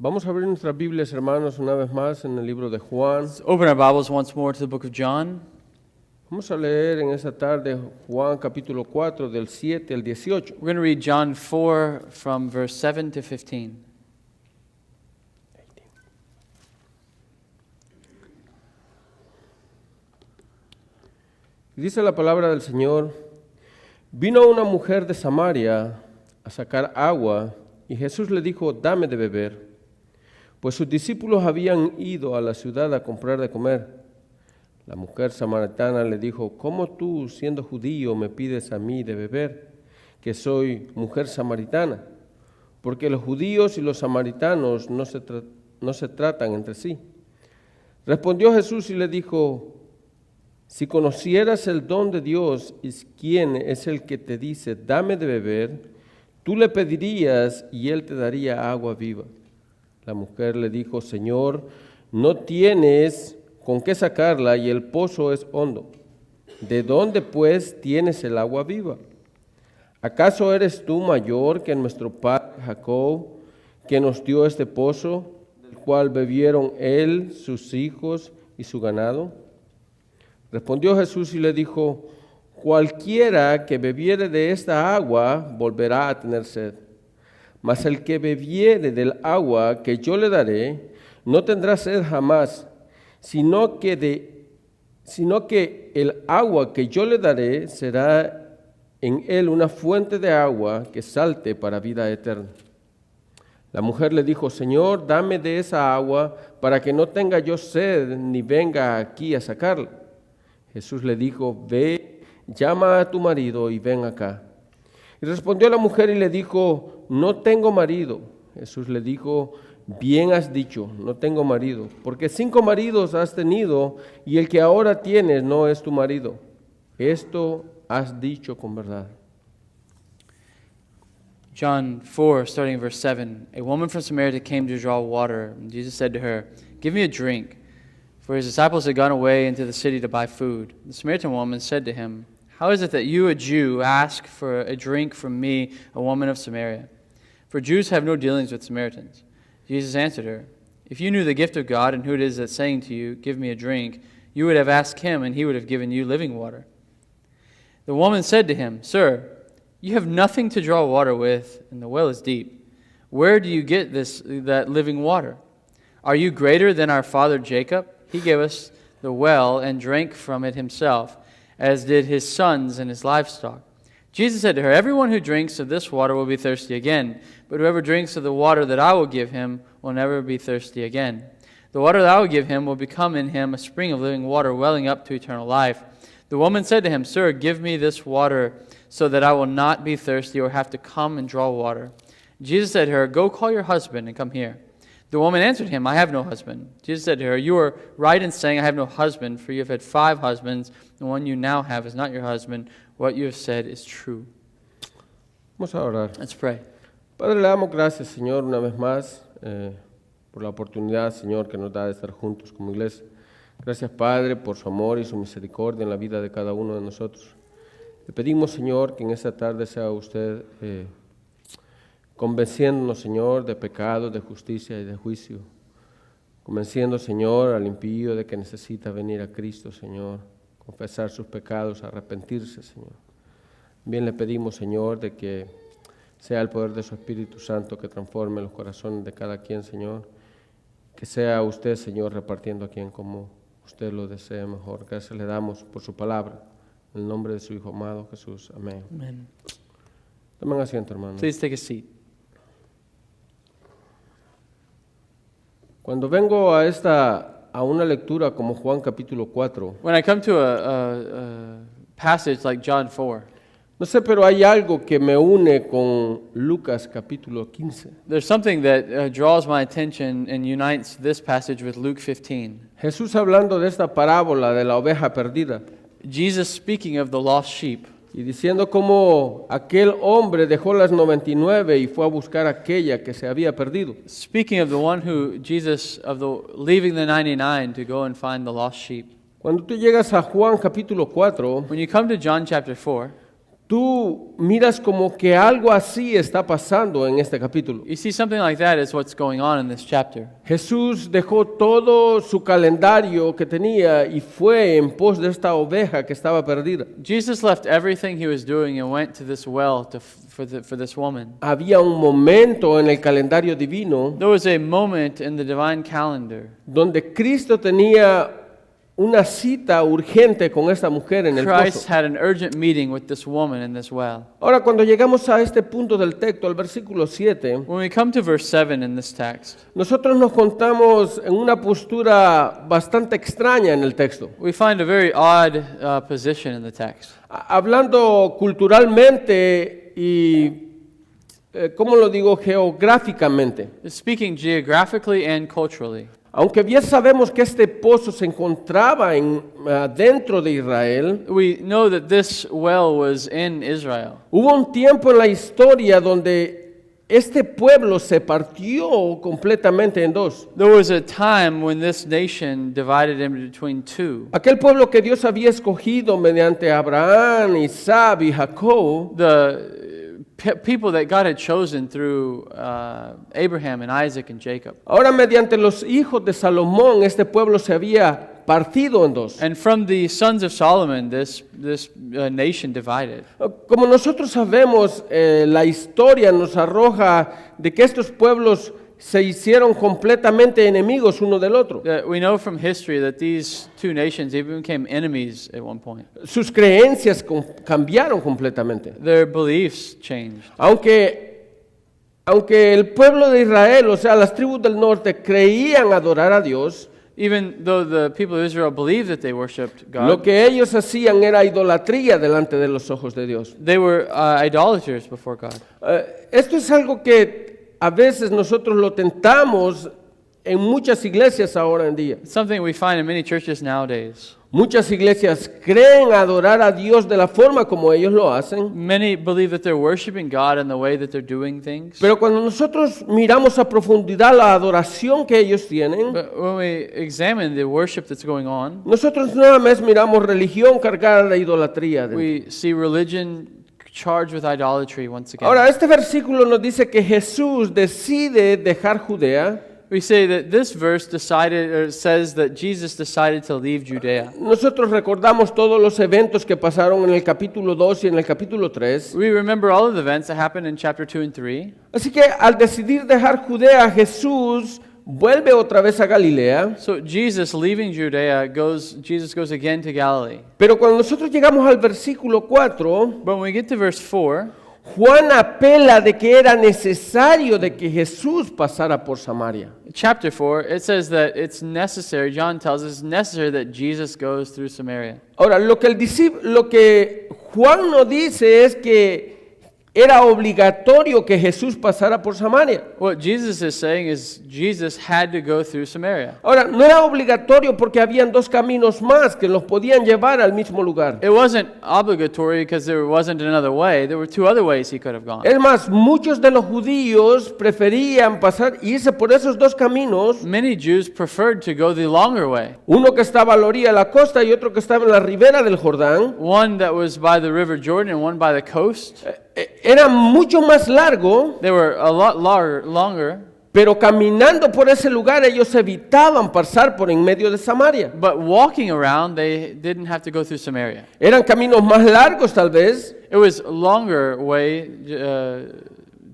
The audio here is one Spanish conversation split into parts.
Vamos a abrir nuestras Biblias, hermanos, una vez más en el libro de Juan. Let's open our Bibles once more to the book of John. Vamos a leer en esta tarde Juan capítulo 4 del 7 al 18. We're going to read John 4 from verse 7 to 15. Dice la palabra del Señor: vino una mujer de Samaria a sacar agua y Jesús le dijo: dame de beber. Pues sus discípulos habían ido a la ciudad a comprar de comer. La mujer samaritana le dijo: ¿cómo tú, siendo judío, me pides a mí de beber, que soy mujer samaritana? Porque los judíos y los samaritanos no se tratan entre sí. Respondió Jesús y le dijo: si conocieras el don de Dios y quién es el que te dice, dame de beber, tú le pedirías y él te daría agua viva. La mujer le dijo: Señor, no tienes con qué sacarla y el pozo es hondo. ¿De dónde pues tienes el agua viva? ¿Acaso eres tú mayor que nuestro padre Jacob, que nos dio este pozo, del cual bebieron él, sus hijos y su ganado? Respondió Jesús y le dijo: cualquiera que bebiere de esta agua volverá a tener sed. Mas el que bebiere del agua que yo le daré, no tendrá sed jamás, sino que el agua que yo le daré será en él una fuente de agua que salte para vida eterna. La mujer le dijo: Señor, dame de esa agua para que no tenga yo sed ni venga aquí a sacarla. Jesús le dijo: ve, llama a tu marido y ven acá. Y respondió la mujer y le dijo: no tengo marido. Jesús le dijo: bien has dicho, no tengo marido, porque 5 maridos has tenido y el que ahora tienes no es tu marido. Esto has dicho con verdad. John 4, starting in verse 7. A woman from Samaria came to draw water. And Jesus said to her, give me a drink. For his disciples had gone away into the city to buy food. The Samaritan woman said to him, how is it that you, a Jew, ask for a drink from me, a woman of Samaria? For Jews have no dealings with Samaritans. Jesus answered her, if you knew the gift of God and who it is that's saying to you, give me a drink, you would have asked him, and he would have given you living water. The woman said to him, Sir, you have nothing to draw water with, and the well is deep. Where do you get that living water? Are you greater than our father Jacob? He gave us the well and drank from it himself, as did his sons and his livestock. Jesus said to her, everyone who drinks of this water will be thirsty again, but whoever drinks of the water that I will give him will never be thirsty again. The water that I will give him will become in him a spring of living water welling up to eternal life. The woman said to him, Sir, give me this water so that I will not be thirsty or have to come and draw water. Jesus said to her, go call your husband and come here. The woman answered him, I have no husband. Jesus said to her, you are right in saying I have no husband, for you have had 5 husbands, and the one you now have is not your husband. What you have said is true. Vamos a orar. Let's pray. Padre, le damos gracias, Señor, una vez más por la oportunidad, Señor, que nos da de estar juntos como iglesia. Gracias, Padre, por su amor y su misericordia en la vida de cada uno de nosotros. Le pedimos, Señor, que en esta tarde sea usted convenciéndonos, Señor, de pecado, de justicia y de juicio. Convenciendo, Señor, al impío de que necesita venir a Cristo, Señor, confesar sus pecados, arrepentirse, Señor. Bien le pedimos, Señor, de que sea el poder de su Espíritu Santo que transforme los corazones de cada quien, Señor. Que sea usted, Señor, repartiendo a quien como usted lo desee mejor. Gracias le damos por su palabra. En el nombre de su Hijo amado Jesús. Amén. Amen. Tomen asiento, hermanos. Please take a seat. Cuando vengo a una lectura como Juan capítulo 4, When I come to a passage like John 4, no sé, pero hay algo que me une con Lucas capítulo 15. there's something that draws my attention and unites this passage with Luke 15. Jesús hablando de esta parábola de la oveja perdida Jesus speaking of the lost sheep y diciendo cómo aquel hombre dejó las 99 y fue a buscar aquella que se había perdido. speaking of the one who, leaving the 99 to go and find the lost sheep. Cuando tú llegas a Juan capítulo 4, When you come to John chapter 4, tú miras como que algo así está pasando en este capítulo. You see, something like that is what's going on in this chapter. Jesús dejó todo su calendario que tenía y fue en pos de esta oveja que estaba perdida. Jesus left everything he was doing and went to this well for this woman. Había un momento en el calendario divino There was a moment in the divine calendar. donde Cristo tenía una cita urgente con esta mujer en el Christ pozo. had an urgent meeting with this woman in this well. Ahora, cuando llegamos a este punto del texto, al versículo 7, When we come to verse 7 in this text, nosotros nos contamos en una postura bastante extraña en el texto. we find a very odd position in the text. Hablando culturalmente y, ¿cómo lo digo? Geográficamente. It's speaking geographically and culturally. Aunque bien sabemos que este pozo se encontraba dentro de Israel, We know that this well was in Israel. hubo un tiempo en la historia donde este pueblo se partió completamente en dos. There was a time when this nation divided in between two. Aquel pueblo que Dios había escogido mediante Abraham, Isaac y Jacob, The people that God had chosen through Abraham and Isaac and Jacob. ahora mediante los hijos de Salomón, este pueblo se había partido en dos. And from the sons of Solomon, this nation divided. Como nosotros sabemos, la historia nos arroja de que estos pueblos se hicieron completamente enemigos uno del otro. We know from history that these two nations even became enemies at one point. Sus creencias cambiaron completamente. Their beliefs changed. Aunque el pueblo de Israel, o sea, las tribus del norte, creían adorar a Dios, Even though the people of Israel believed that they worshipped lo God, que ellos hacían era idolatría delante de los ojos de Dios. they were idolaters before God. Esto es algo que a veces nosotros lo tentamos en muchas iglesias ahora en día. It's something we find in many churches nowadays. Muchas iglesias creen adorar a Dios de la forma como ellos lo hacen, Many believe that they're worshiping God in the way that they're doing things. pero cuando nosotros miramos a profundidad la adoración que ellos tienen, But when we examine the worship that's going on, nosotros nada más miramos religión cargada de idolatría. we see religion charged with idolatry once again. Ahora, este versículo nos dice que Jesús decide dejar Judea. We say that this verse says that Jesus decided to leave Judea. Nosotros recordamos todos los eventos que pasaron en el capítulo 2 y en el capítulo 3. We remember all of the events that happened in chapter 2 and 3. Así que al decidir dejar Judea, Jesús vuelve otra vez a Galilea. So Jesus leaving Judea Jesus goes again to Galilee. Pero cuando nosotros llegamos al versículo 4, But when we get to verse 4, Juan apela de que era necesario de que Jesús pasara por Samaria. chapter 4, it says that it's necessary, John tells us it's necessary that Jesus goes through Samaria. Ahora, lo que Juan nos dice es que era obligatorio que Jesús pasara por Samaria. What Jesus is saying is Jesus had to go through Samaria. Ahora, no era obligatorio porque habían dos caminos más que los podían llevar al mismo lugar. It wasn't obligatory because there wasn't another way. There were two other ways he could have gone. Es más, muchos de los judíos preferían irse por esos dos caminos, Many Jews preferred to go the longer way, uno que estaba a la orilla de la costa y otro que estaba en la ribera del Jordán. one that was by the river Jordan and one by the coast. Era mucho más largo, They were a lot longer, pero caminando por ese lugar ellos evitaban pasar por en medio de Samaria. but walking around, they didn't have to go through Samaria. Eran caminos más largos tal vez, It was a longer way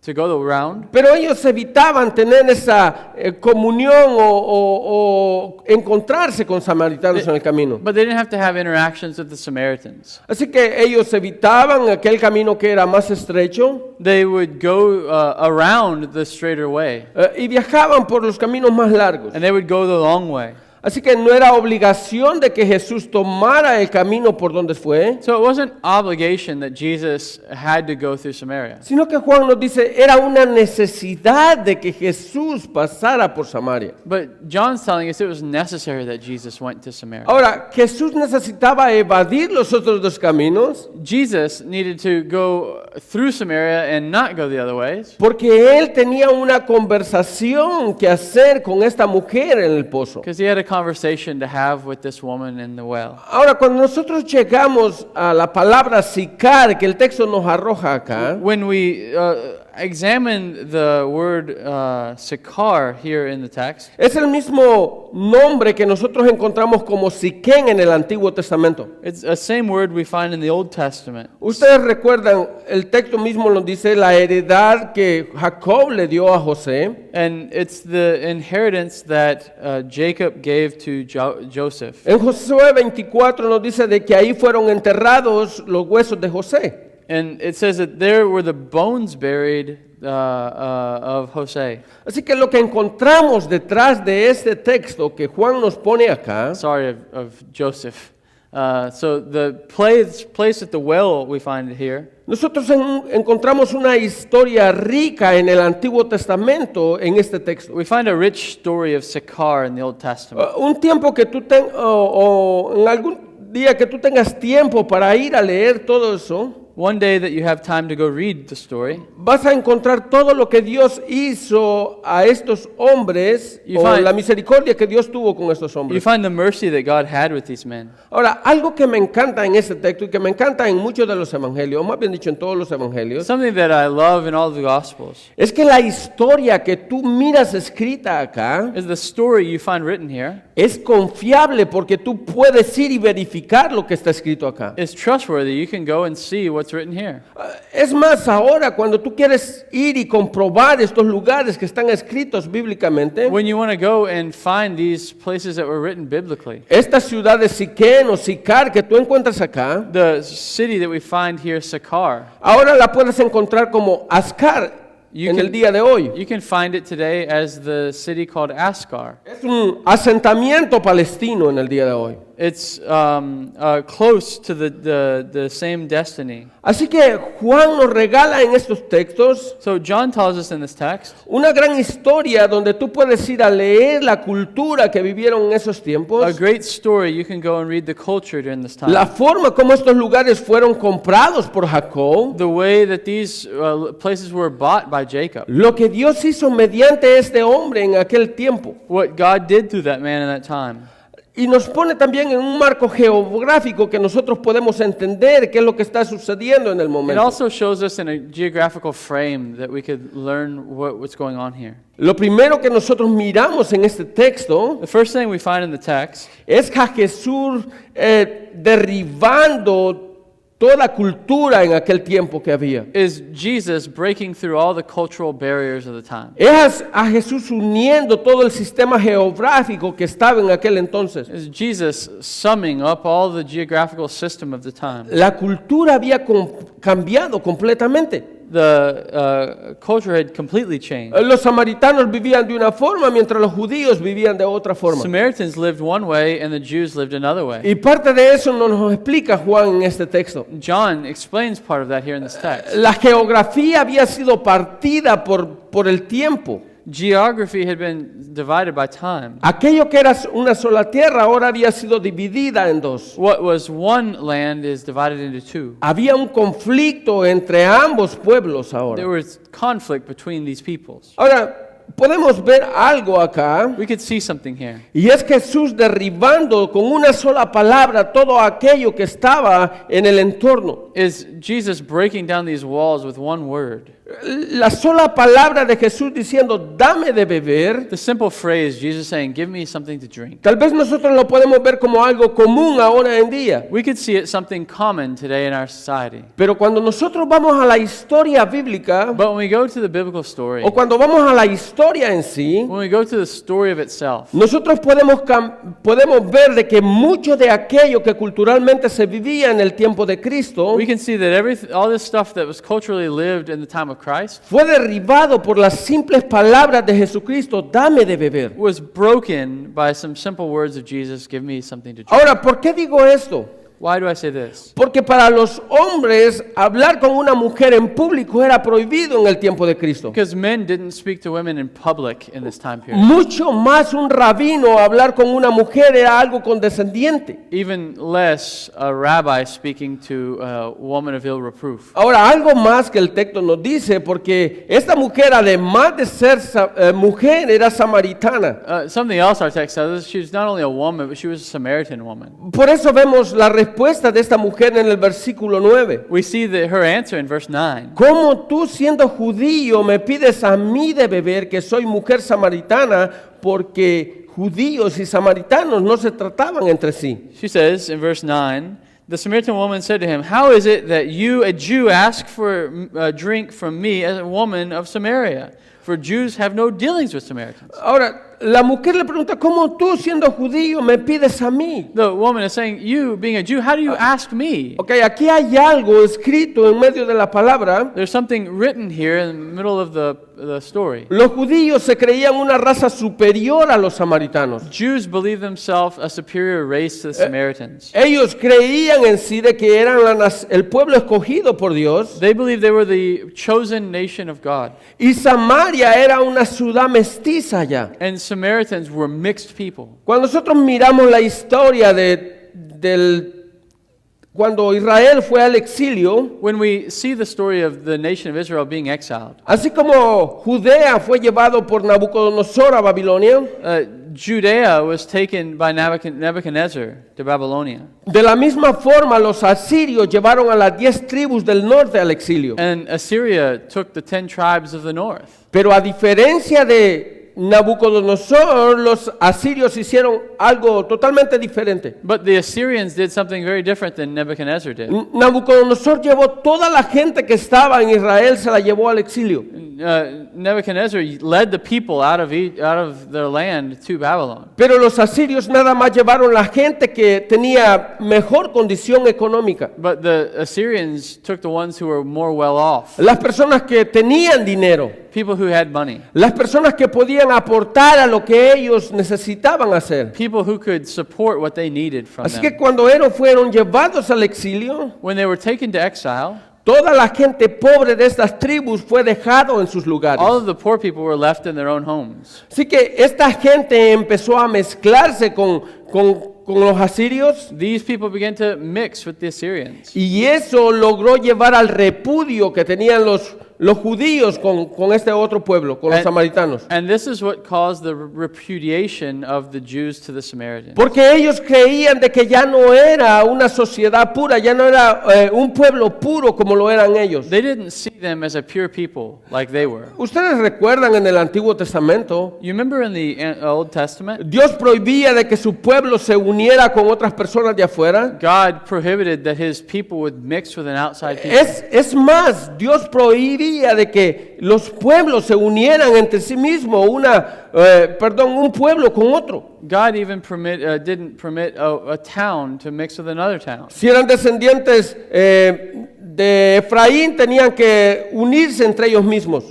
to go around, pero ellos evitaban tener esa comunión o encontrarse con samaritanos en el camino. but they didn't have to have interactions with the Samaritans. Así que ellos evitaban aquel camino que era más estrecho They would go around the straighter way, y viajaban por los caminos más largos. and they would go the long way. Así que no era obligación de que Jesús tomara el camino por donde fue, So it wasn't obligation that Jesus had to go through Samaria. sino que Juan nos dice, era una necesidad de que Jesús pasara por Samaria. But John's telling us it was necessary that Jesus went to Samaria. Ahora, Jesús necesitaba evadir los otros dos caminos, Jesus needed to go through Samaria and not go the other ways. Porque él tenía una conversación que hacer con esta mujer en el pozo. Because he had a conversation to have with this woman in the well. Ahora, cuando nosotros llegamos a la palabra sicar, que el texto nos arroja acá, When we examine the word Sikar here in the text, es el mismo nombre que nosotros encontramos como Siquén en el Antiguo Testamento. it's the same word we find in the Old Testament. Ustedes recuerdan, el texto mismo nos dice la heredad que Jacob le dio a José. And it's the inheritance that Jacob gave to Joseph. En Josué 24 nos dice de que ahí fueron enterrados los huesos de José. And it says that there were the bones buried of Jose. Así que lo que encontramos detrás de este texto que Juan nos pone acá, Sorry, of Joseph. So the place at the well we find it here. nosotros encontramos una historia rica en el Antiguo Testamento en este texto. We find a rich story of Sikar in the Old Testament. Un tiempo que tú o en algún día que tú tengas tiempo para ir a leer todo eso, One day that you have time to go read the story, vas a encontrar todo lo que Dios hizo a estos hombres You o find- la misericordia que Dios tuvo con estos you hombres. find the mercy that God had with these men. Ahora, algo que me encanta en este texto y que me encanta en muchos de los evangelios, o más bien dicho en todos los evangelios, Something that I love in all the Gospels es que la historia que tú miras escrita acá is the story you find written here es confiable porque tú puedes ir y verificar lo que está escrito acá. is trustworthy. You can go and see what's written here. Es más, ahora cuando tú quieres ir y comprobar estos lugares que están escritos bíblicamente, When you want to go and find these places that were written biblically, esta ciudad de Siquén o Sicar que tú encuentras acá, the city that we find here, Sikar, ahora la puedes encontrar como Ascar You en can- el día de hoy. you can find it today as the city called Ascar. Es un asentamiento palestino en el día de hoy. It's close to the same destiny. Así que Juan nos regala en estos textos So John tells us in this text una gran historia donde tú puedes ir a leer la cultura que vivieron en esos a tiempos, great story. You can go and read the culture during this time. la forma como estos lugares fueron comprados por Jacob, The way that these places were bought by Jacob. lo que Dios hizo mediante este hombre en aquel tiempo. What God did through that man in that time. Y nos pone también en un marco geográfico que nosotros podemos entender qué es lo que está sucediendo en el It momento. also shows us in a geographical frame that we could learn what's going on here. Lo primero que nosotros miramos en este texto The first thing we find in the text es que a Jesús derribando toda cultura en aquel tiempo que había. is Jesus breaking through all the cultural barriers of the time. Es a Jesús uniendo todo el sistema geográfico que estaba en aquel entonces. Is Jesus summing up all the geographical system of the time. La cultura había cambiado completamente. The culture had completely changed. Los samaritanos vivían de una forma mientras los judíos vivían de otra forma. Samaritans lived one way and the Jews lived another way. Y parte de eso nos explica Juan en este texto. John explains part of that here in this text. La geografía había sido partida por el tiempo. Geography had been divided by time. Aquello que era una sola tierra ahora había sido dividida en dos. What was one land is divided into two. Había un conflicto entre ambos pueblos There ahora. was conflict between these peoples. Ahora, podemos ver algo acá, We could see something here. y es Jesús derribando con una sola palabra todo aquello que estaba en el entorno. Is Jesus breaking down these walls with one word? La sola palabra de Jesús diciendo, dame de beber, The simple phrase, Jesus saying, give me something to drink. tal vez nosotros lo podemos ver como algo común ahora en día. We could see it something common today in our society. Pero cuando nosotros vamos a la historia bíblica, But when we go to the biblical story, o cuando vamos a la historia en sí, when we go to the story of itself, nosotros podemos ver de que mucho de aquello que culturalmente se vivía en el tiempo de Cristo we can see that all this stuff that was culturally lived in the time of Christ fue derribado por las simples palabras de Jesucristo, dame de beber. was broken by some simple words of Jesus, give me something to drink. Ahora, ¿por qué digo esto? Why do I say this? Porque para los hombres hablar con una mujer en público era prohibido en el tiempo de Cristo. Because men didn't speak to women in public in this time period. Mucho más un rabino hablar con una mujer era algo condescendiente. Even less a rabbi speaking to a woman of ill reproof. Ahora, algo más que el texto nos dice, porque esta mujer, además de ser mujer, era samaritana. Something else our text says is she was not only a woman, but she was a Samaritan woman. Por eso vemos la respuesta de esta mujer en el versículo 9. We see her answer in verse 9. ¿Cómo tú, siendo judío, me pides a mí de beber, que soy mujer samaritana? Porque judíos y samaritanos no se trataban entre sí. She says in verse 9, the Samaritan woman said to him, "How is it that you, a Jew, ask for a drink from me, as a woman of Samaria? For Jews have no dealings with Samaritans." Ahora, la mujer le pregunta, ¿cómo tú, siendo judío, me pides a mí? The woman is saying, you, being a Jew, how do you ask me? Ok, aquí hay algo escrito en medio de la palabra. There's something written here in the middle of the story. Los judíos se creían una raza superior a los samaritanos. Jews believe themselves a superior race to the Samaritans. Ellos creían en sí de que eran el pueblo escogido por Dios. They believed they were the chosen nation of God. Y Samaria era una ciudad mestiza ya. And Samaritans were mixed people. Cuando nosotros miramos la historia cuando Israel fue al exilio, When we see the story of the nation of Israel being exiled, así como Judea fue llevado por Nabucodonosor a Babilonia, Judea was taken by Nebuchadnezzar to Babylonia. de la misma forma los asirios llevaron a las 10 tribus del norte al exilio. And Assyria took the 10 tribes of the north. Pero a diferencia de Nabucodonosor, los asirios hicieron algo totalmente diferente. But the Assyrians did something very different than Nebuchadnezzar did. Nabucodonosor llevó toda la gente que estaba en Israel, se la llevó al exilio. Nebuchadnezzar led the people out of their land to Babylon. Pero los asirios nada más llevaron la gente que tenía mejor condición económica. But the Assyrians took the ones who were more well off, Las personas que tenían dinero. people who had money, Las personas que podían aportar a lo que ellos necesitaban hacer. people who could support what they needed from Así que them. cuando fueron llevados al exilio, When they were taken to exile, toda la gente pobre de estas tribus fue dejado en sus lugares. all of the poor people were left in their own homes. Así que esta gente empezó a mezclarse con los asirios These people began to mix with the Assyrians. y eso logró llevar al repudio que tenían los judíos con este otro pueblo, con los samaritanos. And this is what caused the repudiation of the Jews to the Samaritans. Porque ellos creían de que ya no era una sociedad pura, ya no era un pueblo puro como lo eran ellos. They didn't see them as a pure people like they were. Ustedes recuerdan en el Antiguo Testamento, You remember in the Old Testament, Dios prohibía de que su pueblo se uniera con otras personas de afuera. God prohibited that his people would mix with an outside people. Es más, Dios prohibía de que los pueblos se unieran entre sí mismos, un pueblo con otro. God even didn't permit a town to mix with another town. Si eran descendientes de Efraín, tenían que unirse entre ellos mismos.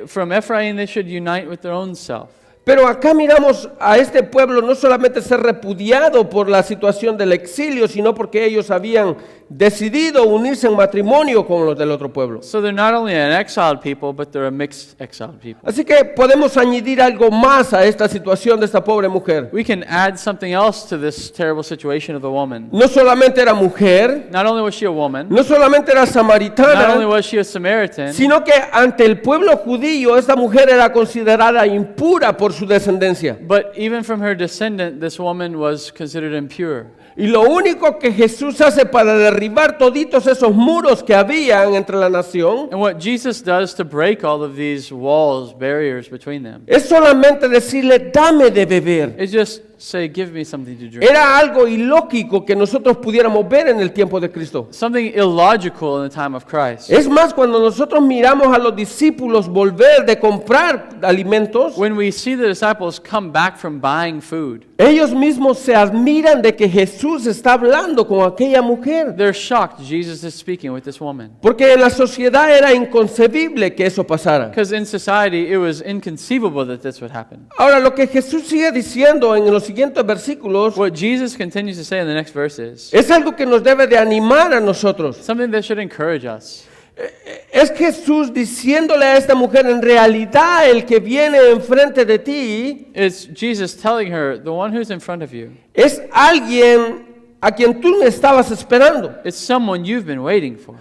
From Ephraim, they should unite with their own self. Pero acá miramos a este pueblo no solamente ser repudiado por la situación del exilio, sino porque ellos habían decidido unirse en matrimonio con los del otro pueblo. So they're not only an exiled people, but they're a mixed exiled people. Así que podemos añadir algo más a esta situación de esta pobre mujer. We can add something else to this terrible situation of the woman. No solamente era mujer, Not only was she a woman, no solamente era not only samaritana, was she a Samaritan, sino que ante el pueblo judío esta mujer era considerada impura por su descendencia. but even from her descendant, this woman was considered impure. Y lo único que Jesús hace para derribar toditos esos muros que habían entre la nación And what Jesus does to break all of these walls, barriers between them, es solamente decirle, dame de beber. is just say, give me something to drink. Era algo ilógico que nosotros pudiéramos ver en el tiempo de Cristo. Something illogical in the time of Christ. Es más, cuando nosotros miramos a los discípulos volver de comprar alimentos, When we see the disciples come back from buying food, ellos mismos se admiran de que Jesús está hablando con aquella mujer. they're shocked Jesus is speaking with this woman. Porque en la sociedad era inconcebible que eso pasara. Because in society, it was inconceivable that this would happen. Ahora, lo que Jesús sigue diciendo en los siguientes versículos what Jesus continues to say in the next verses, es algo que nos debe de animar a nosotros. something that should encourage us. Es Jesús diciéndole a esta mujer, en realidad el que viene enfrente de ti It's Jesus telling her, the one who's in front of you, es alguien a quien tú estabas esperando. it's someone you've been waiting for.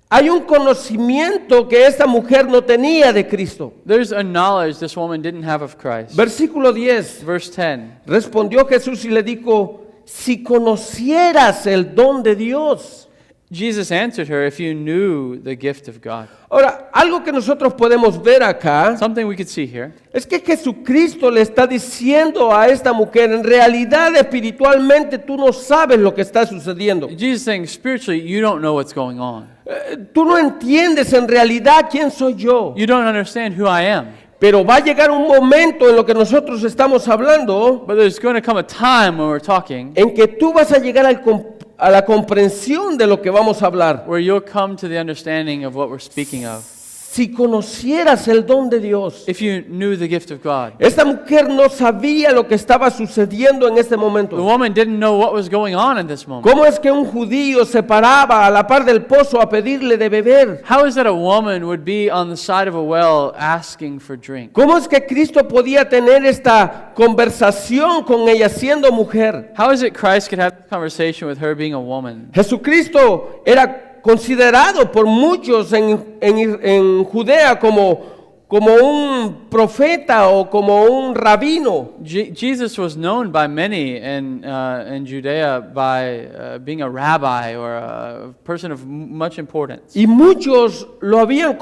Hay un conocimiento que esta mujer no tenía de Cristo. There's a knowledge this woman didn't have of Christ. Versículo 10. Verse 10. Respondió Jesús y le dijo, si conocieras el don de Dios. Jesus answered her, if you knew the gift of God. Ahora, algo que nosotros podemos ver acá Something we could see here es que Jesucristo le está diciendo a esta mujer, en realidad espiritualmente tú no sabes lo que está sucediendo. Jesus is saying, spiritually, you don't know what's going on. Tú no entiendes en realidad quién soy yo. You don't understand who I am. Pero va a llegar un momento en lo que nosotros estamos hablando But there's going to come a time when we're talking en que tú vas a llegar a la comprensión de lo que vamos a hablar. where you'll come to the understanding of what we're speaking of. Si conocieras el don de Dios. If you knew the gift of God. Esta mujer no sabía lo que estaba sucediendo en este The momento. woman didn't know what was going on in this moment. ¿Cómo es que un judío se paraba a la par del pozo a pedirle de beber? How is that a woman would be on the side of a well asking for drink? ¿Cómo es que Cristo podía tener esta conversación con ella siendo mujer? How is it Christ could have this conversation with her being a woman? Jesucristo era considerado por muchos en Judea como un profeta o como un rabino. Jesus was known by many in Judea by being a rabbi or a person of much importance. Y muchos lo habían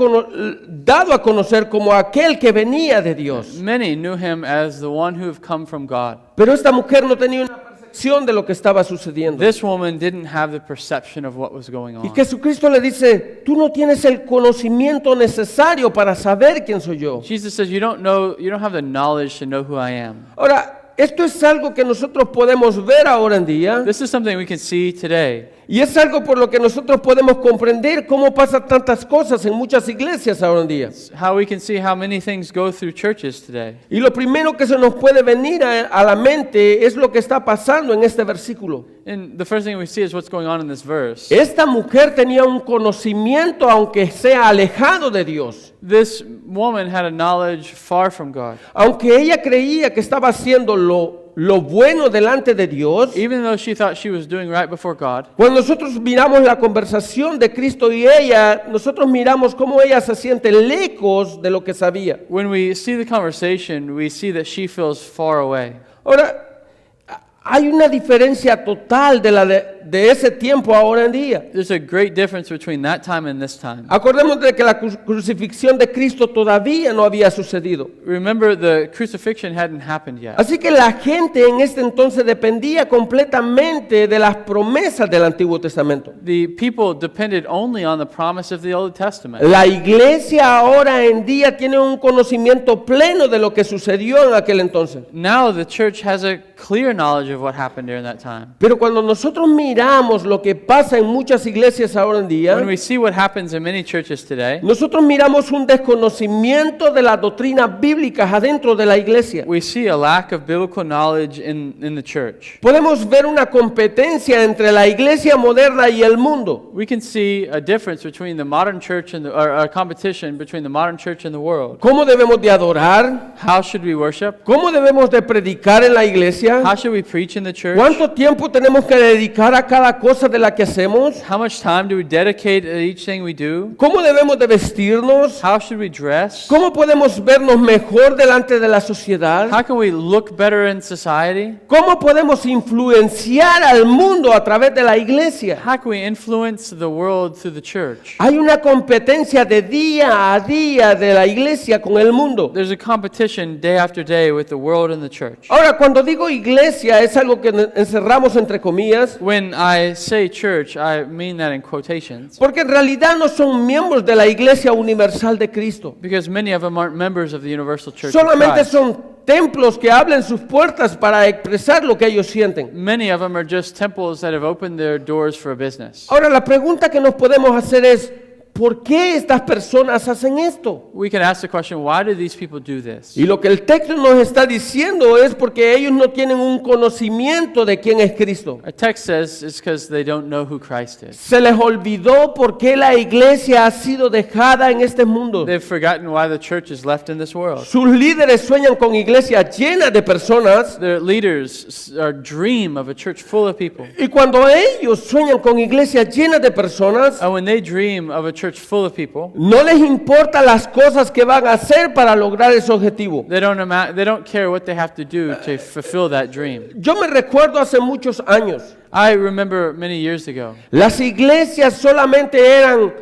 dado a conocer como aquel que venía de Dios. Many knew him as the one who have come from God. Pero esta mujer no tenía una percepción de lo que estaba sucediendo. This woman didn't have the perception of what was going Y on. Jesucristo le dice, tú no tienes el conocimiento necesario para saber quién soy yo. Jesus says, you don't have the knowledge to know who I am. Ahora, esto es algo que nosotros podemos ver ahora en día. This is something we can see today. Y es algo por lo que nosotros podemos comprender cómo pasan tantas cosas en muchas iglesias ahora en día. How we can see how many things go through churches today. Y lo primero que se nos puede venir a la mente es lo que está pasando en este versículo. And the first thing we see is what's going on in this verse. Esta mujer tenía un conocimiento, aunque sea alejado de Dios. This woman had a knowledge far from God. Aunque ella creía que estaba haciendo lo bueno delante de Dios, Even though she thought she was doing right before God, cuando nosotros miramos la conversación de Cristo y ella, nosotros miramos cómo ella se siente lejos de lo que sabía. when we see the conversation, we see that she feels far away. Ahora, hay una diferencia total de ese tiempo ahora en día. There's a great difference between that time and this time. Acordemos de que la crucifixión de Cristo todavía no había sucedido. Remember, the crucifixion hadn't happened yet. Así que la gente en este entonces dependía completamente de las promesas del Antiguo Testamento. The people depended only on the promise of the Old Testament. La iglesia ahora en día tiene un conocimiento pleno de lo que sucedió en aquel entonces. Now the church has a clear knowledge of what happened during that time. Pero cuando nosotros miramos lo que pasa en muchas iglesias ahora en día, When we see what happens in many churches today, nosotros miramos un desconocimiento de las doctrinas bíblicas adentro de la iglesia. we see a lack of biblical knowledge in the church. Podemos ver una competencia entre la iglesia moderna y el mundo. We can see a difference between the modern church or a competition between the modern church and the world. ¿Cómo debemos de adorar? How should we worship? ¿Cómo debemos de predicar en la iglesia? How should we preach in the church? ¿Cuánto tiempo tenemos que dedicar a cada cosa de la que hacemos? How much time do we dedicate to each thing we do? ¿Cómo debemos de vestirnos? How should we dress? ¿Cómo podemos vernos mejor delante de la sociedad? How can we look better in society? ¿Cómo podemos influenciar al mundo a través de la iglesia? How can we influence the world through the church? Hay una competencia de día a día de la iglesia con el mundo. There's a competition day after day with the world and the church. Ahora, cuando digo iglesia, es algo que encerramos entre comillas, When I say church, I mean that in quotations, porque en realidad no son miembros de la iglesia universal de Cristo. because many of them aren't members of the universal church of Solamente Christ. son templos que abren sus puertas para expresar lo que ellos sienten. Many of them are just temples that have opened their doors for a business. Ahora, la pregunta que nos podemos hacer es, ¿por qué estas personas hacen esto? We can ask the question, why do these people do this? Y lo que el texto nos está diciendo es porque ellos no tienen un conocimiento de quién es Cristo. Our text says it's because they don't know who Christ is. Se les olvidó por qué la iglesia ha sido dejada en este mundo. They've forgotten why the church is left in this world. Sus líderes sueñan con iglesias llenas de personas. Their leaders dream of a church full of people. Y cuando ellos sueñan con iglesias llenas de personas, And when they dream of a church full of people, no les importa las cosas que van a hacer para lograr ese objetivo. they don't care what they have to do to fulfill that dream. Yo me recuerdo hace muchos años, I remember many years ago, las iglesias solamente eran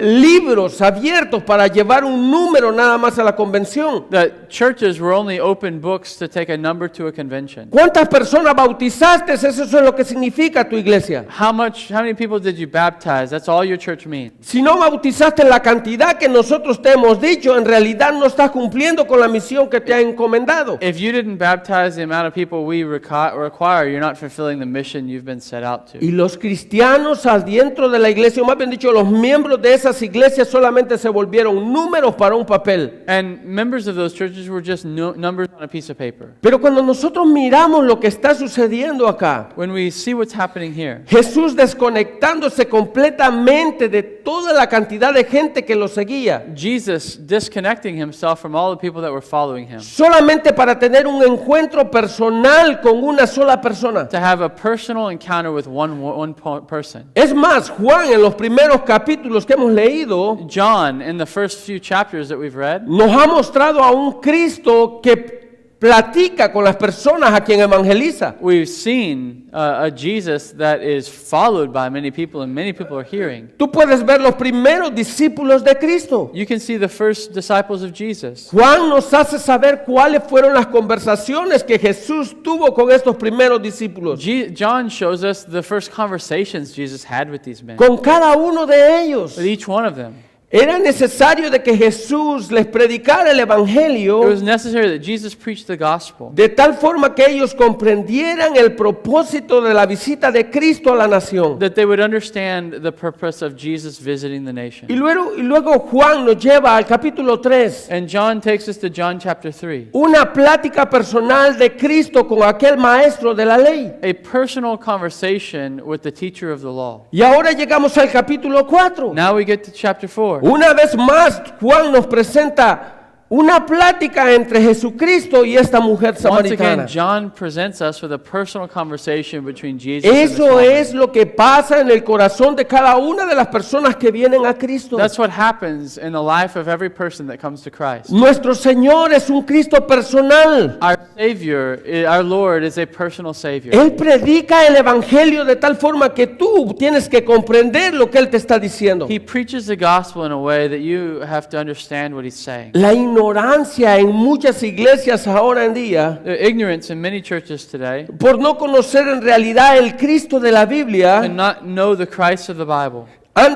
libros abiertos para llevar un número nada más a la convención. that churches were only open books to take a number to a convention. ¿Cuántas personas bautizaste? Eso es lo que significa tu iglesia. How many people did you baptize? That's all your church means. Si no bautizaste la cantidad que nosotros te hemos dicho, en realidad no estás cumpliendo con la misión que te ha encomendado. If you didn't baptize the amount of people we require, you're not fulfilling the mission you've been set out to. Y los cristianos adentro de la iglesia, o más bien dicho, los miembros de esas iglesias solamente se volvieron números para un papel. And members of those churches were just numbers on a piece of paper. Pero cuando nosotros miramos lo que está sucediendo acá, When we see what's happening here, Jesús desconectándose completamente de toda la cantidad de gente que lo seguía, Jesus disconnecting himself from all the people that were following him solamente para tener un encuentro personal con una sola persona. to have a personal encounter with one person. Es más, Juan en los primeros capítulos que hemos leído John, in the first few chapters that we've read, nos ha mostrado a un Cristo que platica con las personas a quien evangeliza. we've seen a Jesus that is followed by many people and many people are hearing. Tú puedes ver los primeros discípulos de Cristo. You can see the first disciples of Jesus. Juan nos hace saber cuáles fueron las conversaciones que Jesús tuvo con estos primeros discípulos. John shows us the first conversations Jesus had with these men, Con cada uno de ellos. with each one of them. Era necesario de que Jesús les predicara el It evangelio was necessary that Jesus preached the gospel, de tal forma que ellos comprendieran el propósito de la visita de Cristo a la nación. that they would understand the purpose of Jesus visiting the nation. Y luego Juan nos lleva al capítulo 3. And John takes us to John chapter 3, Una plática personal de Cristo con aquel maestro de la ley. a personal conversation with the teacher of the law. Y ahora llegamos al capítulo 4. Now we get to chapter 4. Una vez más, Juan nos presenta una plática entre Jesucristo y esta mujer Once samaritana. again, John presents us with a personal conversation between Jesus and this Eso woman. es lo que pasa en el corazón de cada una de las personas que vienen a Cristo. That's what happens in the life of every person that comes to Christ. Nuestro Señor es un Cristo personal. Our Savior, our Lord, is a personal Savior. Él predica el Evangelio de tal forma que tú tienes que comprender lo que Él te está diciendo. He preaches the gospel in a way that you have to understand what he's saying. La ignorancia en muchas iglesias ahora en día, The ignorance in many churches today por no conocer en realidad el Cristo de la Biblia, and not know the Christ of the Bible. han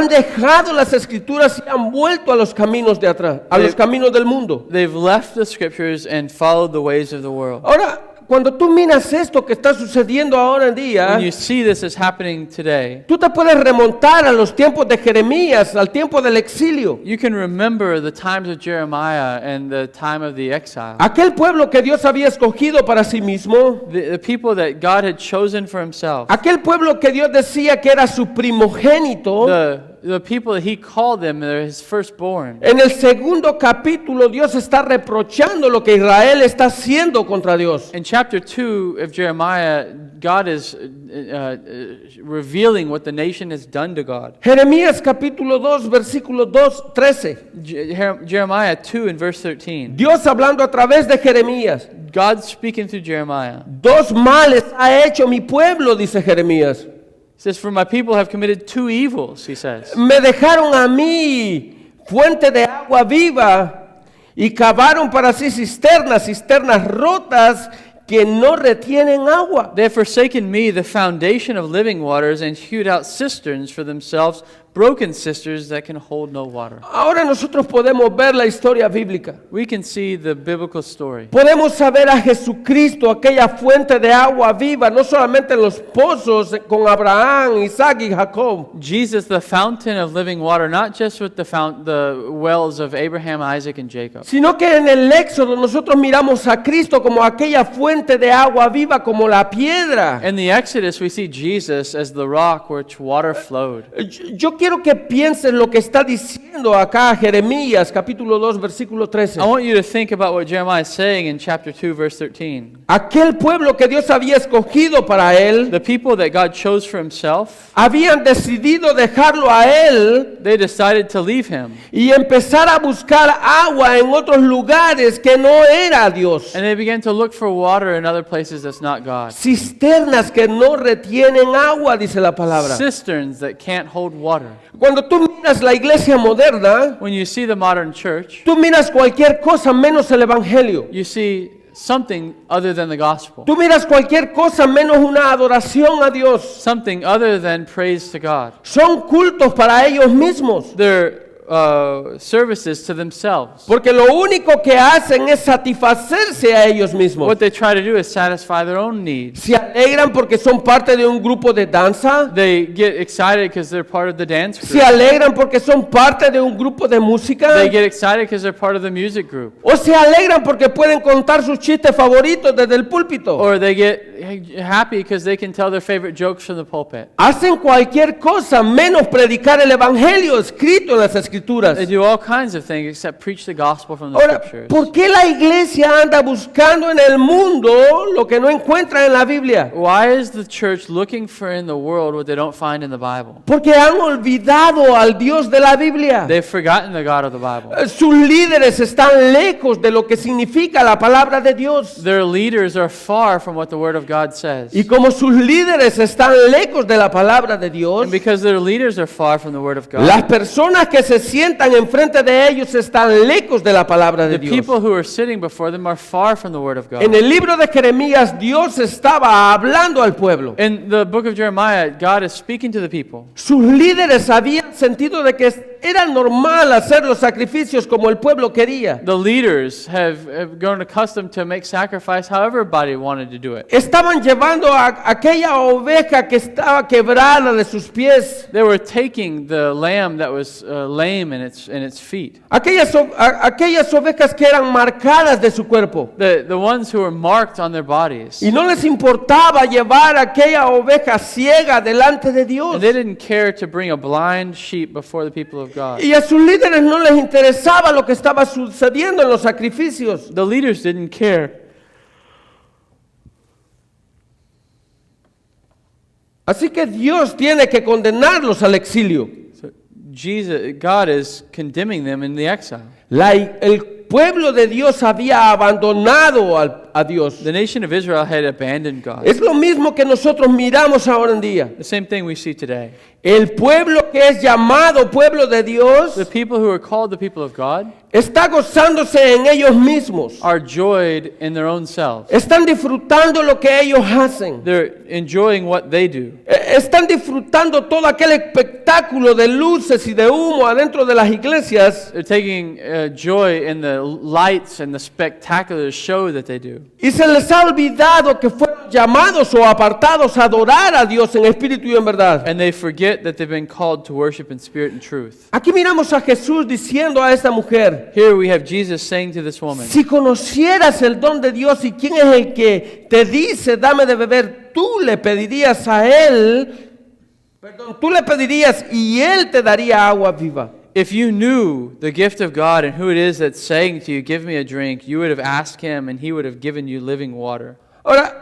dejado las escrituras y han vuelto a los caminos de atrás, a los caminos del mundo. They've left the scriptures and followed the ways of the world. Ahora, cuando tú miras esto que está sucediendo ahora en día, When you see this is happening today, tú te puedes remontar a los tiempos de Jeremías, al tiempo del exilio. you can remember the times of Jeremiah and the time of the exile. Aquel pueblo que Dios había escogido para sí mismo, The people that God had chosen for himself, aquel pueblo que Dios decía que era su primogénito. the people that he called them, they're his firstborn. En el segundo capítulo Dios está reprochando lo que Israel está haciendo contra Dios. In chapter 2 of Jeremiah, God is revealing what the nation has done to God. Jeremías capítulo 2 versículo 13. Jeremiah 2 and verse 13. Dios hablando a través de Jeremías. God speaking through Jeremiah. Dos males ha hecho mi pueblo, dice Jeremías. He says, "For my people have committed two evils," he says. Me dejaron a mí fuente de agua viva y cavaron para sí cisternas rotas que no retienen agua. They have forsaken me, the foundation of living waters, and hewed out cisterns for themselves, broken cisterns that can hold no water. Ahora nosotros podemos ver la historia bíblica. We can see the biblical story. Podemos saber a Jesucristo, aquella fuente de agua viva, no solamente en los pozos con Abraham, Isaac y Jacob, Jesus, the fountain of living water, not just with the wells of Abraham, Isaac, and Jacob. sino que en el Éxodo nosotros miramos a Cristo como aquella fuente de agua viva, como la piedra. In the Exodus, we see Jesus as the rock which water flowed. Yo quiero que pienses lo que está diciendo acá Jeremías, capítulo 2, versículo 13. I want you to think about what Jeremiah is saying in chapter 2, verse 13. Aquel pueblo que Dios había escogido para él, The people that God chose for himself, habían decidido dejarlo a él they decided to leave him. y empezar a buscar agua en otros lugares que no era Dios. And they began to look for water in other places that's not God. Cisternas que no retienen agua, dice la palabra. Cisterns that can't hold water. Cuando tú miras la iglesia moderna, When you see the modern church, tú miras cualquier cosa menos el evangelio. you see something other than the gospel. Tú miras cualquier cosa menos una adoración a Dios. Something other than praise to God. Son cultos para ellos mismos. They're services to themselves. Porque lo único que hacen es satisfacerse a ellos mismos. What they try to do is satisfy their own needs. Se alegran porque son parte de un grupo de danza. They get excited because they're part of the dance Se group. alegran porque son parte de un grupo de música. They get excited because they're part of the music group. O se alegran porque pueden contar sus chistes favoritos desde el púlpito. Or they get happy because they can tell their favorite jokes from the pulpit. Hacen cualquier cosa menos predicar el evangelio escrito en las escrituras. They do all kinds of things except preach the gospel from the Ahora, scriptures. ¿por qué la iglesia anda buscando en el mundo lo que no encuentra en la Biblia? Why is the church looking for in the world what they don't find in the Bible? Porque han olvidado al Dios de la Biblia. They've forgotten the God of the Bible. Sus líderes están lejos de lo que significa la palabra de Dios. Their leaders are far from what the Word of God says. Y como sus líderes están lejos de la palabra de Dios, And because their leaders are far from the Word of las God, personas que se sientan enfrente de ellos están lejos de la palabra de the Dios. people who are sitting before them are far from the Word of God. En el libro de Jeremías, Dios estaba hablando al pueblo. In the book of Jeremiah, God is speaking to the people. Sus líderes habían sentido de que era normal hacer los sacrificios como el pueblo quería. The leaders have grown accustomed to make sacrifice however everybody wanted to do it. Estaban llevando a aquella oveja que estaba quebrada de sus pies, They were taking the lamb that was lame in its feet. aquellas ovejas que eran marcadas de su cuerpo. The ones who were marked on their bodies. Y no les importaba llevar aquella oveja ciega delante de Dios. And they didn't care to bring a blind sheep before the people of God. Y a sus líderes no les interesaba lo que estaba sucediendo en los sacrificios. The leaders didn't care. Así que Dios tiene que condenarlos al exilio. So God is condemning them in the exile. El pueblo de Dios había abandonado a Dios. The nation of Israel had abandoned God. Es lo mismo que nosotros miramos ahora en día. The same thing we see today. El pueblo que es llamado pueblo de Dios The people who are called the people of God está gozándose en ellos mismos. are joyed in their own selves. Están disfrutando lo que ellos hacen. They're enjoying what they do. Están disfrutando todo aquel espectáculo de luces y de humo adentro de las iglesias. They're taking joy in the lights and the spectacular show that they do. Y se les ha olvidado que fueron llamados o apartados a adorar a Dios en espíritu y en verdad. And they forget that they've been called to worship in spirit and truth. Aquí miramos a Jesús diciendo a esta mujer: Here we have Jesus saying to this woman, si conocieras el don de Dios y quién es el que te dice dame de beber, tú le pedirías y él te daría agua viva. if you knew the gift of God and who it is that's saying to you, give me a drink, you would have asked him and he would have given you living water. Ahora,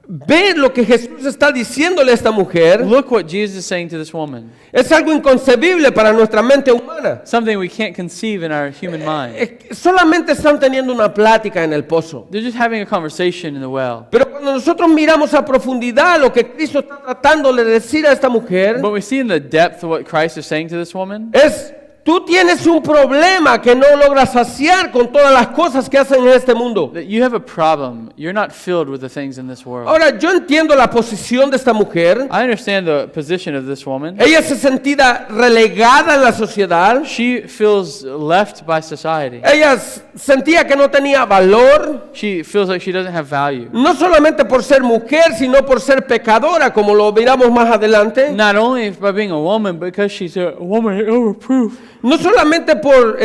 ve lo que Jesús está diciéndole a esta mujer. Look what Jesus is saying to this woman. Es algo inconcebible para nuestra mente humana. Something we can't conceive in our human mind. Solamente están teniendo una plática en el pozo. They're just having a conversation in the well. Pero cuando nosotros miramos a profundidad lo que Cristo está tratando de decir a esta mujer, But we see in the depth of what Christ is saying to this woman, es tú tienes un problema que no logras saciar con todas las cosas que hacen en este mundo. That you have a problem. You're not filled with the things in this world. Ahora, yo entiendo la posición de esta mujer. I understand the position of this woman. Ella se sentía relegada en la sociedad. She feels left by society. Ella sentía que no tenía valor, She feels like she doesn't have value. no solamente por ser mujer, sino por ser pecadora, como lo miramos más adelante. Not only by being a woman, but because she's a woman of reproof. No solamente por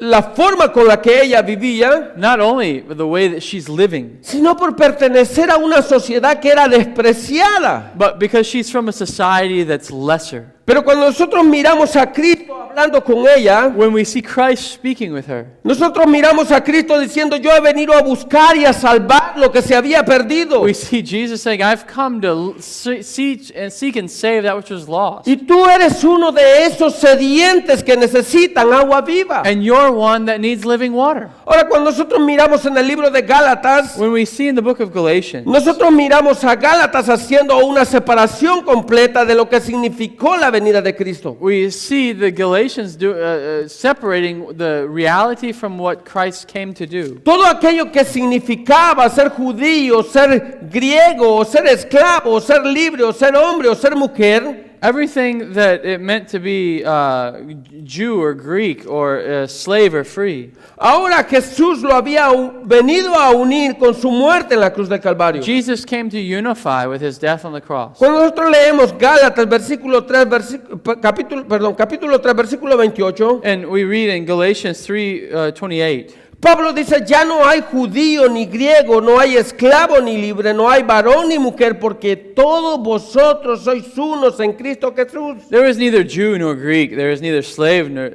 la forma con la que ella vivía, Not only the way that she's living, sino por pertenecer a una sociedad que era despreciada. but because she's from a society that's lesser. Pero cuando nosotros miramos a Cristo hablando con ella, When we see Christ speaking with her, nosotros miramos a Cristo diciendo, yo he venido a buscar y a salvar lo que se había perdido. we see Jesus saying, I've come to seek and save that which was lost. Y tú eres uno de esos sedientes que necesitan agua viva. And you're one that needs living water. Ahora, cuando nosotros miramos en el libro de Gálatas, When we see in the book of Galatians, nosotros miramos a Gálatas haciendo una separación completa de lo que significó la venida de Cristo. we see the Galatians separating the reality from what Christ came to do. Todo aquello que significaba ser judío, ser griego, o ser esclavo, o ser libre, o ser hombre, o ser mujer, Everything that it meant to be Jew or Greek or slave or free, ahora Jesús lo había venido a unir con su muerte en la cruz del Calvario. Jesus came to unify with his death on the cross. Cuando nosotros leemos Gálatas capítulo 3, versículo 28, And we read in Galatians 3:28. Pablo dice, ya no hay judío ni griego, no hay esclavo ni libre, no hay varón ni mujer, porque todos vosotros sois unos en Cristo Jesús. There is neither Jew nor Greek. There is neither slave nor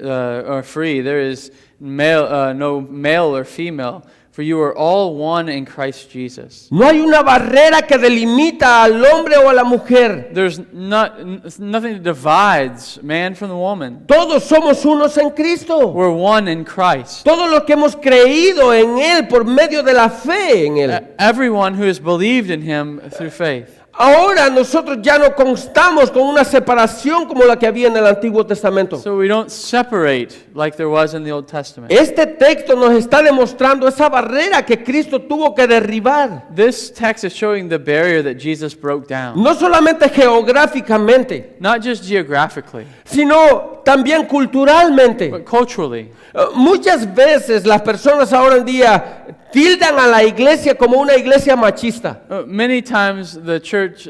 or free. There is no male or female. For you are all one in Christ Jesus. No hay una barrera que delimita al hombre o a la mujer. There's nothing that divides man from the woman. Todos somos unos en Cristo. We're one in Christ. Todos los que hemos creído en Él por medio de la fe en Él. Everyone who has believed in him through faith. Ahora nosotros ya no constamos con una separación como la que había en el Antiguo Testamento. So we don't separate like there was in the Old Testament. Este texto nos está demostrando esa barrera que Cristo tuvo que derribar. This text is showing the barrier that Jesus broke down. No solamente geográficamente, Not just geographically, sino también culturalmente. but culturally. Muchas veces las personas ahora en día tildan a la iglesia como una iglesia machista. Many times the church,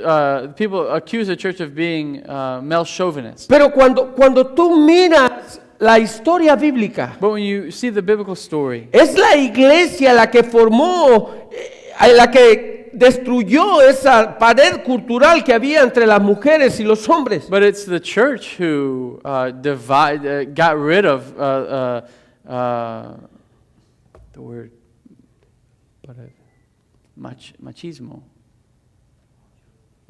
people accuse the church of being male chauvinist. Pero cuando tú miras la historia bíblica, But when you see the biblical story, es la iglesia la que formó, la que destruyó esa pared cultural que había entre las mujeres y los hombres. but it's the church who got rid of the word machismo.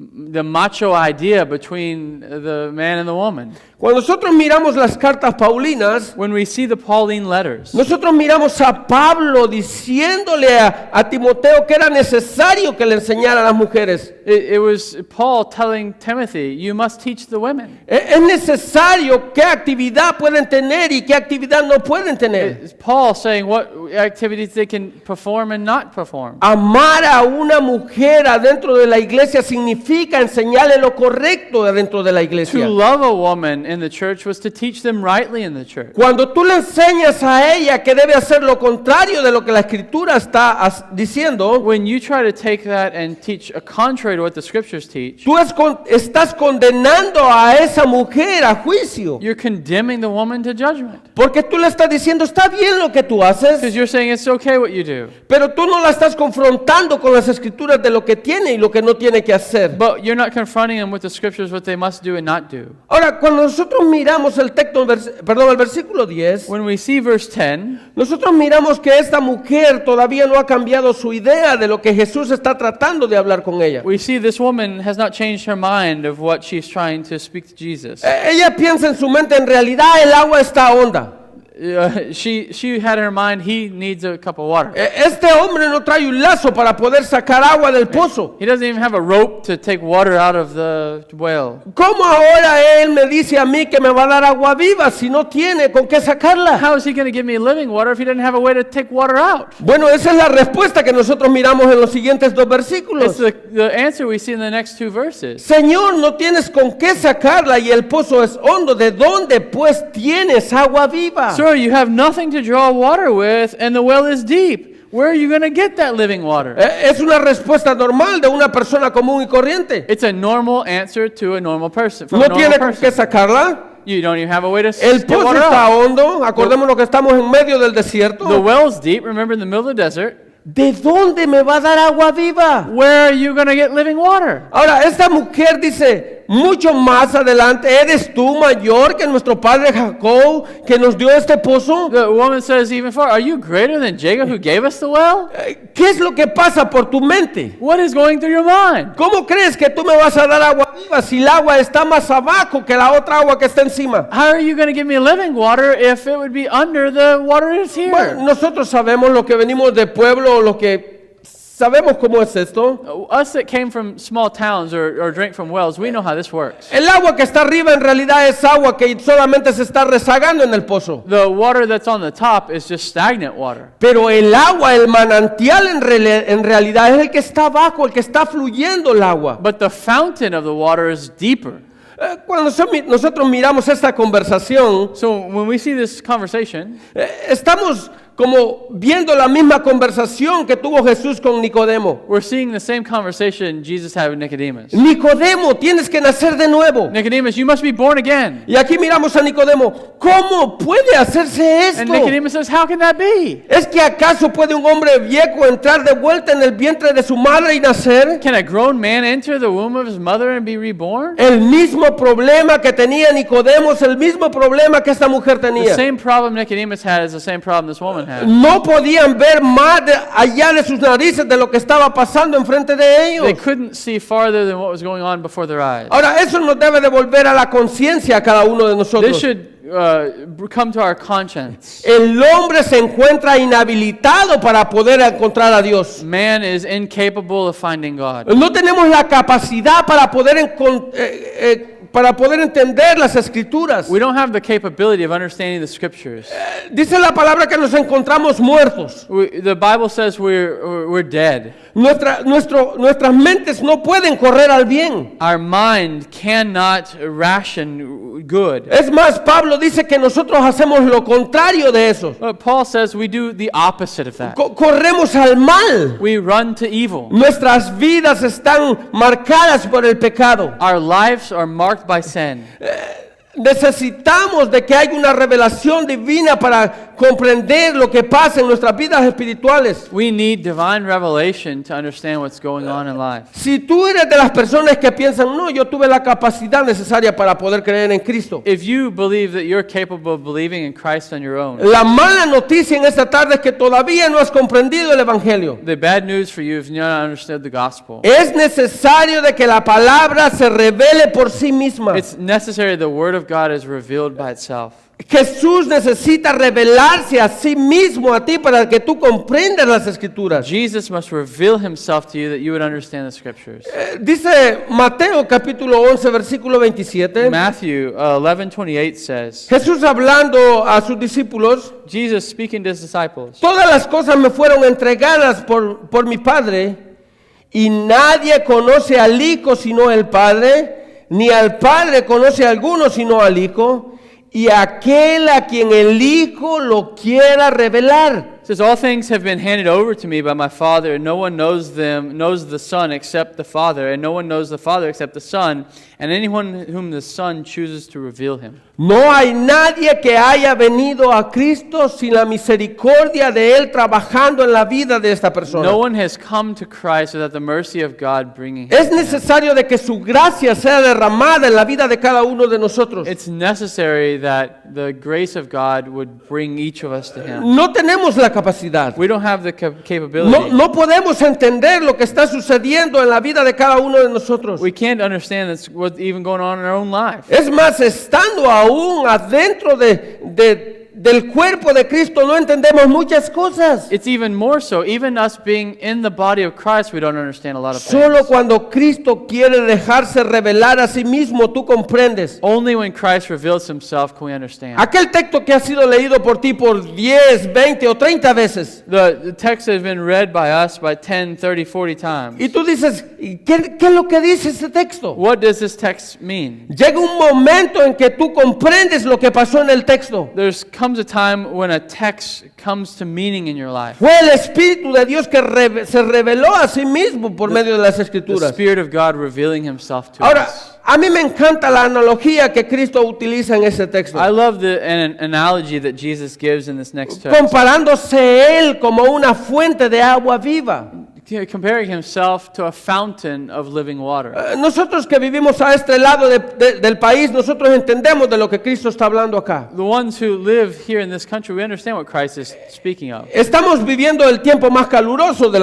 The macho idea between the man and the woman. Cuando nosotros miramos las cartas paulinas, When we see the Pauline letters, nosotros miramos a Pablo diciéndole a Timoteo que era necesario que le enseñara a las mujeres. it was Paul telling Timothy, you must teach the women. Es necesario qué actividad pueden tener y qué actividad no pueden tener. It's Paul saying what activities they can perform and not perform. Amar a una mujer adentro de la iglesia significa enseñarle lo correcto adentro de la To iglesia. love a woman in the church was to teach them rightly in the church. Cuando tú le enseñas a ella que debe hacer lo contrario de lo que la escritura está diciendo, When you try to take that and teach a contrary to what the scriptures teach, tú estás condenando a esa mujer a juicio. you're condemning the woman to judgment. Porque tú le estás diciendo, está bien lo que tú haces, Because you're saying it's okay what you do. pero tú no la estás confrontando con las escrituras de lo que tiene y lo que no tiene que hacer. But you're not confronting them with the scriptures what they must do and not do. Ahora, cuando nosotros miramos el texto, el versículo 10, When we see verse 10, nosotros miramos que esta mujer todavía no ha cambiado su idea de lo que Jesús está tratando de hablar con ella. we see this woman has not changed her mind of what she's trying to speak to Jesus. Ella piensa en su mente, en realidad el agua está honda. she had in her mind, he needs a cup of water. Este hombre no trae un lazo para poder sacar agua del pozo. He doesn't even have a rope to take water out of the well. ¿Cómo ahora él me dice a mí que me va a dar agua viva si no tiene con qué sacarla? How is he going to give me living water if he doesn't have a way to take water out? Bueno, esa es la respuesta que nosotros miramos en los siguientes dos versículos. It's the answer we see in the next two verses. Señor, no tienes con qué sacarla y el pozo es hondo. ¿De dónde pues tienes agua viva? Sir, you have nothing to draw water with, and the well is deep. Where are you going to get that living water? Es una respuesta normal de una persona común y corriente. It's a normal answer to a normal person. From No a normal tiene con qué person. sacarla. You don't even have a way to El get pozo water está out. hondo. Acordémonos que estamos en medio del desierto. The well's deep. Remember, in the middle of the desert. ¿De dónde me va a dar agua viva? Where are you going to get living water? Ahora, esta mujer dice, mucho más adelante, ¿eres tú mayor que nuestro padre Jacob que nos dio este pozo? The woman says even far, are you greater than Jacob who gave us the well? ¿Qué es lo que pasa por tu mente? What is going through your mind? ¿Cómo crees que tú me vas a dar agua viva si el agua está más abajo que la otra agua que está encima? How are you going to give me living water if it would be under the water that's here? Bueno, nosotros sabemos lo que venimos de pueblo, lo que sabemos cómo es esto. Us that came from small towns or drink from wells, we know how this works. El agua que está arriba en realidad es agua que solamente se está rezagando en el pozo. The water that's on the top is just stagnant water. Pero el agua, el manantial en realidad es el que está abajo, el que está fluyendo el agua. But the fountain of the water is deeper. Cuando nosotros miramos esta conversación, So when we see this conversation, estamos como viendo la misma conversación que tuvo Jesús con Nicodemo. we're seeing the same conversation Jesus had with Nicodemus. Nicodemo, tienes que nacer de nuevo. Nicodemus, you must be born again. Y aquí miramos a Nicodemo, ¿cómo puede hacerse And esto? Nicodemus says, how can that be? ¿Es que acaso puede un hombre viejo entrar de vuelta en el vientre de su madre y nacer? Can a grown man enter the womb of his mother and be reborn? El mismo problema que tenía Nicodemo es el mismo problema que esta mujer The tenía. same problem Nicodemus had is the same problem this woman had. No podían ver más allá de sus narices de lo que estaba pasando enfrente de They ellos. couldn't see farther than what was going on before their eyes. Ahora, eso nos debe devolver a la conciencia a cada uno de This nosotros. should come to our conscience. El hombre se encuentra inhabilitado para poder encontrar a Dios. Man is incapable of finding God. No tenemos la capacidad para poder entender las escrituras. We don't have the capability of understanding the scriptures. Dice la palabra que nos encontramos muertos. The Bible says we're dead. Nuestras mentes no pueden correr al bien. Our mind cannot ration good. Es más, Pablo dice que nosotros hacemos lo contrario de eso. But Paul says we do the opposite of that. Corremos al mal. We run to evil. Nuestras vidas están marcadas por el pecado. Our lives are marked by sin. Necesitamos de que haya una revelación divina para comprender lo que pasa en nuestras vidas espirituales. We need divine revelation to understand what's going on in life. Si tú eres de las personas que piensan, no, yo tuve la capacidad necesaria para poder creer en Cristo. If you believe that you're capable of believing in Christ on your own, La mala noticia en esta tarde es que todavía no has comprendido el Evangelio. the bad news for you is you not understood the gospel. Es necesario de que la palabra se revele por sí misma. It's necessary the word of God is revealed by itself. Jesús necesita revelarse a sí mismo a ti para que tú comprendas las escrituras. Jesus must reveal himself to you that you would understand the scriptures. Dice Mateo capítulo 11 versículo 27. Matthew 11:28 says, Jesús hablando a sus discípulos, Jesus speaking to his disciples, todas las cosas me fueron entregadas por mi Padre, y nadie conoce al Hijo sino el Padre, ni al Padre conoce a alguno sino al Hijo, y aquel a quien el Hijo lo quiera revelar. It says, all things have been handed over to me by my Father, and no one knows the Son except the Father, and no one knows the Father except the Son, and anyone whom the Son chooses to reveal him. No hay nadie que haya venido a Cristo sin la misericordia de Él trabajando en la vida de esta persona. No one has come to Christ without the mercy of God bringing him Es to him. necesario de que su gracia sea derramada en la vida de cada uno de nosotros. It's necessary that the grace of God would bring each of us to him. No tenemos la capacidad. We don't have the capability. No podemos entender lo que está sucediendo en la vida de cada uno de nosotros. We can't understand what's even going on in our own life. Es más, estando aún adentro de del cuerpo de Cristo no entendemos muchas cosas. It's even more so. Even us being in the body of Christ, we don't understand a lot of Solo things. cuando Cristo quiere dejarse revelar a sí mismo, tú comprendes. Only when Christ reveals himself can we understand. Aquel texto que ha sido leído por ti por 10, 20 o 30 veces. The text has been read by us by 10, 30, 40 times. Y tú dices, ¿qué es lo que dice este texto? What does this text mean? Llega un momento en que tú comprendes lo que pasó en el texto. There comes a time when a text comes to meaning in your life. Fue el Espíritu de Dios que se reveló a sí mismo por medio de las The Escrituras. Spirit of God revealing himself to Ahora, us. a mí me encanta la analogía que Cristo utiliza en ese texto. I love an analogy that Jesus gives in this next text. Comparándose Él como una fuente de agua viva. Comparing himself to a fountain of living water. Nosotros que vivimos a este lado del país, nosotros entendemos de lo que Cristo está hablando acá. The ones who live here in this country, we understand what Christ is speaking of. Estamos viviendo el tiempo más caluroso de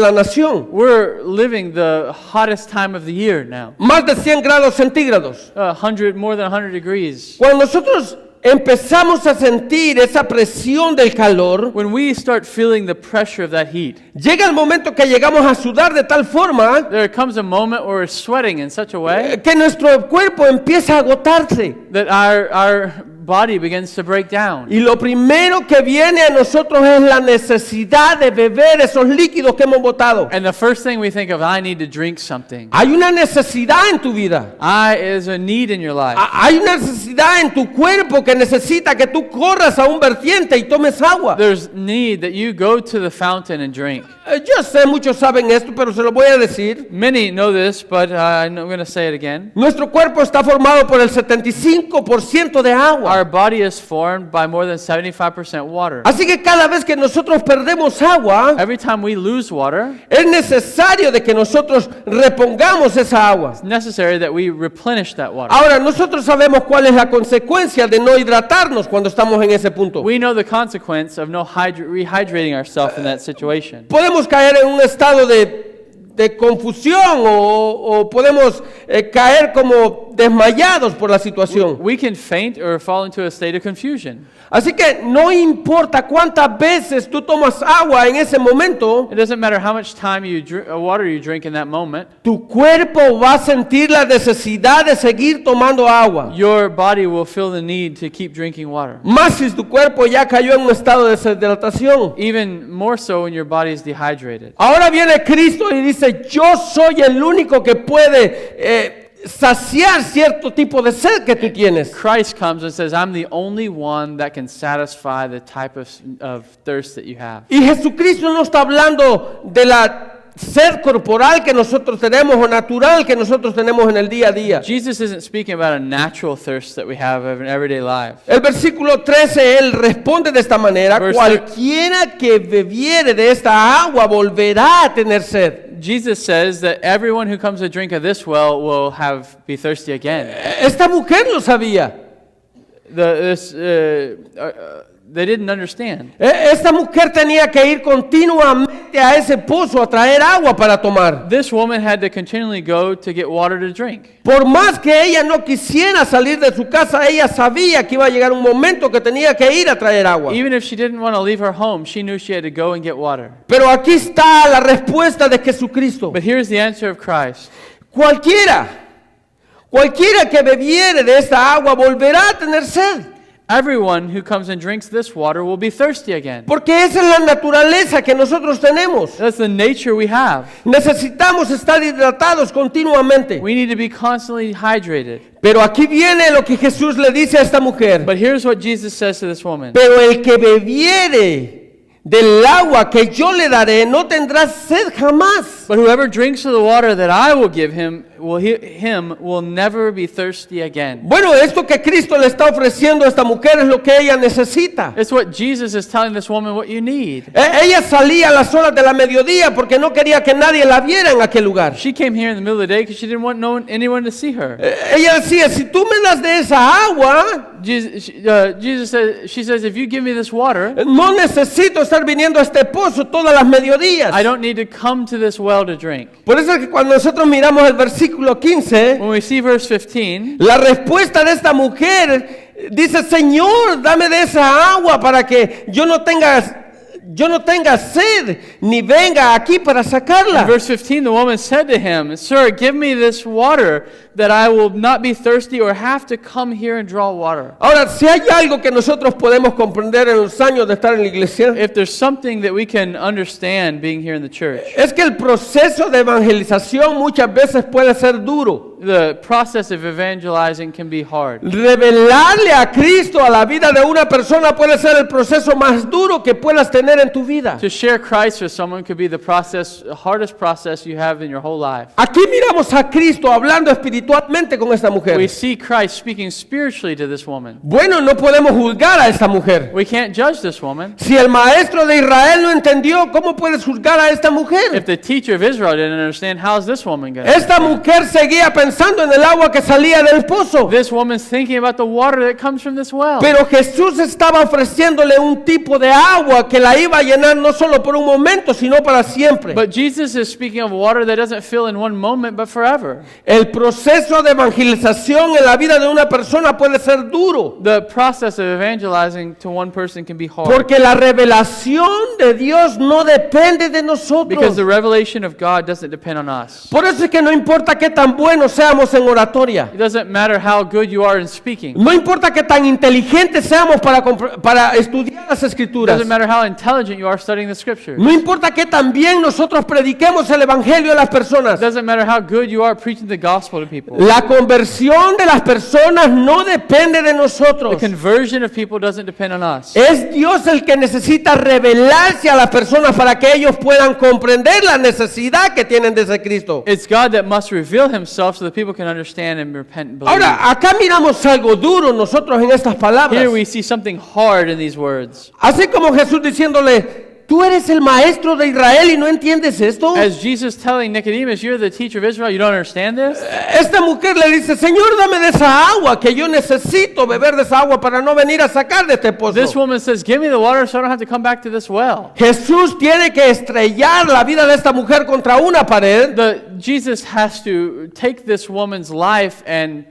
la nación. We're living the hottest time of the year now. Más de 100 grados centígrados. 100, more than 100 degrees. Cuando nosotros empezamos a sentir esa presión del calor, When we start feeling the pressure of that heat, llega el momento que llegamos a sudar de tal forma there comes a moment where we're sweating in such a way que nuestro cuerpo empieza a agotarse. that our body begins to break down. Y lo primero que viene a nosotros es la necesidad de beber esos líquidos que hemos botado. And the first thing we think of, I need to drink something. Hay una necesidad en tu vida. Is a need in your life. Hay una necesidad en tu cuerpo que necesita que tú corras a un vertiente y tomes agua. There's need that you go to the fountain and drink. Yo sé, muchos saben esto, pero se lo voy a decir. Many know this, but I'm going to say it again. Nuestro cuerpo está formado por el 75% de agua. Our body is formed by more than 75% water. Así que cada vez que nosotros perdemos agua, Every time we lose water, es necesario de que nosotros repongamos esa agua. it's necessary that we replenish that water. Ahora, nosotros sabemos cuál es la consecuencia de no hidratarnos cuando estamos en ese punto. We know the consequence of no rehydrating ourselves in that situation. Podemos caer en un estado de confusión o podemos caer como desmayados por la situación. We can faint or fall into a state of confusion. Así que no importa cuántas veces tú tomas agua en ese momento, It doesn't matter how much time you drink, water you drink in that moment. tu cuerpo va a sentir la necesidad de seguir tomando agua. Your body will feel the need to keep drinking water. Más si tu cuerpo ya cayó en un estado de deshidratación. Even more so when your body is dehydrated. Ahora viene Cristo y dice, yo soy el único que puede saciar cierto tipo de sed que tú tienes. Christ comes and says, I'm the only one that can satisfy the type of thirst that you have. Y Jesucristo no está hablando de la sed corporal que nosotros tenemos o natural que nosotros tenemos en el día a día. Jesus isn't speaking about a natural thirst that we have in everyday life. El versículo 13, él responde de esta manera, Verse cualquiera que bebiere de esta agua volverá a tener sed. Jesus says that everyone who comes to drink of this well will be thirsty again. Esta mujer lo sabía. They didn't understand. Esta mujer tenía que ir continuamente a ese pozo a traer agua para tomar. This woman had to continually go to get water to drink. Por más que ella no quisiera salir de su casa, ella sabía que iba a llegar un momento que tenía que ir a traer agua. Even if she didn't want to leave her home, she knew she had to go and get water. Pero aquí está la respuesta de Jesucristo. But here's the answer of Christ. Cualquiera que bebiere de esta agua volverá a tener sed. Everyone who comes and drinks this water will be thirsty again. Porque esa es la naturaleza que nosotros tenemos. That's the nature we have. Necesitamos estar hidratados continuamente. We need to be constantly hydrated. Pero aquí viene lo que Jesús le dice a esta mujer. But here's what Jesus says to this woman. Pero el que bebiere del agua que yo le daré no tendrá sed jamás. But whoever drinks of the water that I will give him will never be thirsty again. Bueno, esto que Cristo le está ofreciendo a esta mujer es lo que ella necesita. It's what Jesus is telling this woman what you need. Ella salía a las horas de la mediodía porque no quería que nadie la viera en aquel lugar. She came here in the middle of the day because she didn't want anyone to see her. Ella decía, si tú me das de esa agua, Jesus says, she says, if you give me this water, no necesito estar viniendo a este pozo todas las mediodías. I don't need to come to this well to drink. Por eso es que cuando nosotros miramos el versículo 15, When we see verse 15, la respuesta de esta mujer dice, Señor, dame de esa agua para que yo no tenga sed, ni venga aquí para In sacarla. verse 15, the woman said to him, Sir, give me this water that I will not be thirsty or have to come here and draw water. Ahora, si hay algo que nosotros podemos comprender en los años de estar en la iglesia, If there's something that we can understand being here in the church, es que el proceso de evangelización muchas veces puede ser duro. the process of evangelizing can be hard. Revelarle a Cristo a la vida de una persona puede ser el proceso más duro que puedas tener en tu vida. To share Christ with someone could be the hardest process you have in your whole life. Aquí miramos a Cristo hablando espiritualmente con esta mujer. We see Christ speaking spiritually to this woman. Bueno, no podemos juzgar a esta mujer. We can't judge this woman. Si el maestro de Israel no entendió, ¿cómo puedes juzgar a esta mujer? If the teacher of Israel didn't understand, how's this woman going to? Esta mujer seguía pensando en el agua que salía del pozo. This woman's thinking about the water that comes from this well. Pero Jesús estaba ofreciéndole un tipo de agua que la iba a llenar no solo por un momento, sino para siempre. But Jesus is speaking of water that doesn't fill in one moment, but forever. El proceso de evangelización en la vida de una persona puede ser duro, The process of evangelizing to one person can be hard. porque la revelación de Dios no depende de Because nosotros. the revelation of God doesn't depend on us. Por eso es que no importa qué tan buenos seamos en oratoria. It doesn't matter how good you are in speaking. No importa qué tan inteligentes seamos para estudiar las It escrituras. doesn't matter how intelligent you are studying the scriptures. No importa qué tan bien nosotros prediquemos el evangelio a las personas. It doesn't matter how good you are preaching the gospel to people. La conversión de las personas no depende de The nosotros. conversion of people doesn't depend on us. Es Dios el que necesita revelarse a las personas para que ellos puedan comprender la necesidad que tienen de ese Cristo. It's God that must reveal himself so that people can understand and repent and believe. Ahora, acá miramos algo duro nosotros en estas palabras. Here we see something hard in these words. Así como Jesús diciéndole, tú eres el maestro de Israel y no entiendes esto. As Jesus telling Nicodemus, you're the teacher of Israel, you don't understand this? Esta mujer le dice, Señor, dame de esa agua, que yo necesito beber de esa agua para no venir a sacar de este This pozo. woman says, give me the water so I don't have to come back to this well. Jesús tiene que estrellar la vida de esta mujer contra una pared Jesus has to take this woman's life and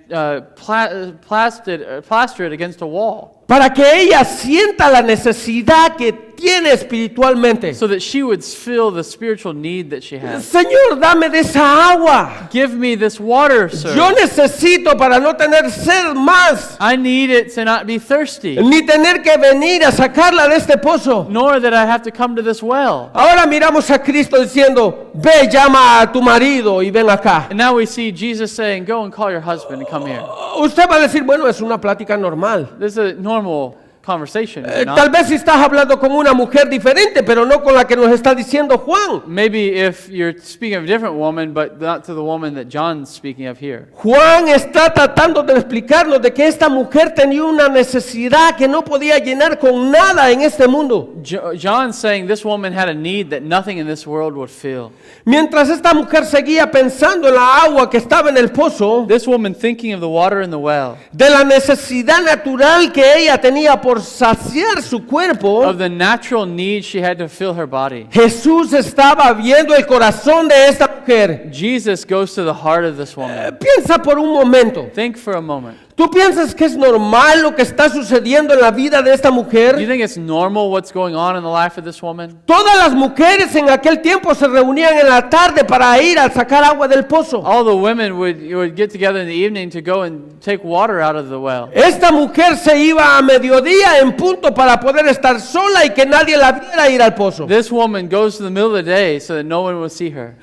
plaster it against a wall para que ella sienta la necesidad que tiene espiritualmente. so that she would feel the spiritual need that she has. Señor, dame de esa agua. Give me this water, sir. Yo necesito para no tener sed más, I need it to not be thirsty, ni tener que venir a sacarla de este pozo. nor that I have to come to this well. Ahora miramos a Cristo diciendo, ve, llama a tu marido y ven acá. And now we see Jesus saying, go and call your husband and come here. Usted va a decir, bueno, es una plática normal. This is a normal conversation, is it not? Tal vez si estás hablando con una mujer diferente, pero no con la que nos está diciendo Juan. Maybe if you're speaking of a different woman, but not to the woman that John's speaking of here. Juan está tratando de explicarnos de que esta mujer tenía una necesidad que no podía llenar con nada en este mundo. John's saying this woman had a need that nothing in this world would fill. Mientras esta mujer seguía pensando en la agua que estaba en el pozo, This woman thinking of the water in the well, de la necesidad natural que ella tenía por saciar su cuerpo, of the natural need she had to fill her body. Jesús estaba viendo el corazón de esta mujer. Jesus goes to the heart of this woman. Piensa por un momento. Think for a moment. ¿Tú piensas que es normal lo que está sucediendo en la vida de esta Do you mujer? think it's normal what's going on in the life of this woman? Todas las mujeres en aquel tiempo se reunían en la tarde para ir a sacar agua del pozo. All the women would get together in the evening to go and take water out of the well. Esta mujer se iba a mediodía en punto para poder estar sola y que nadie la viera ir al pozo. This woman goes to the middle of the day so that no one will see her.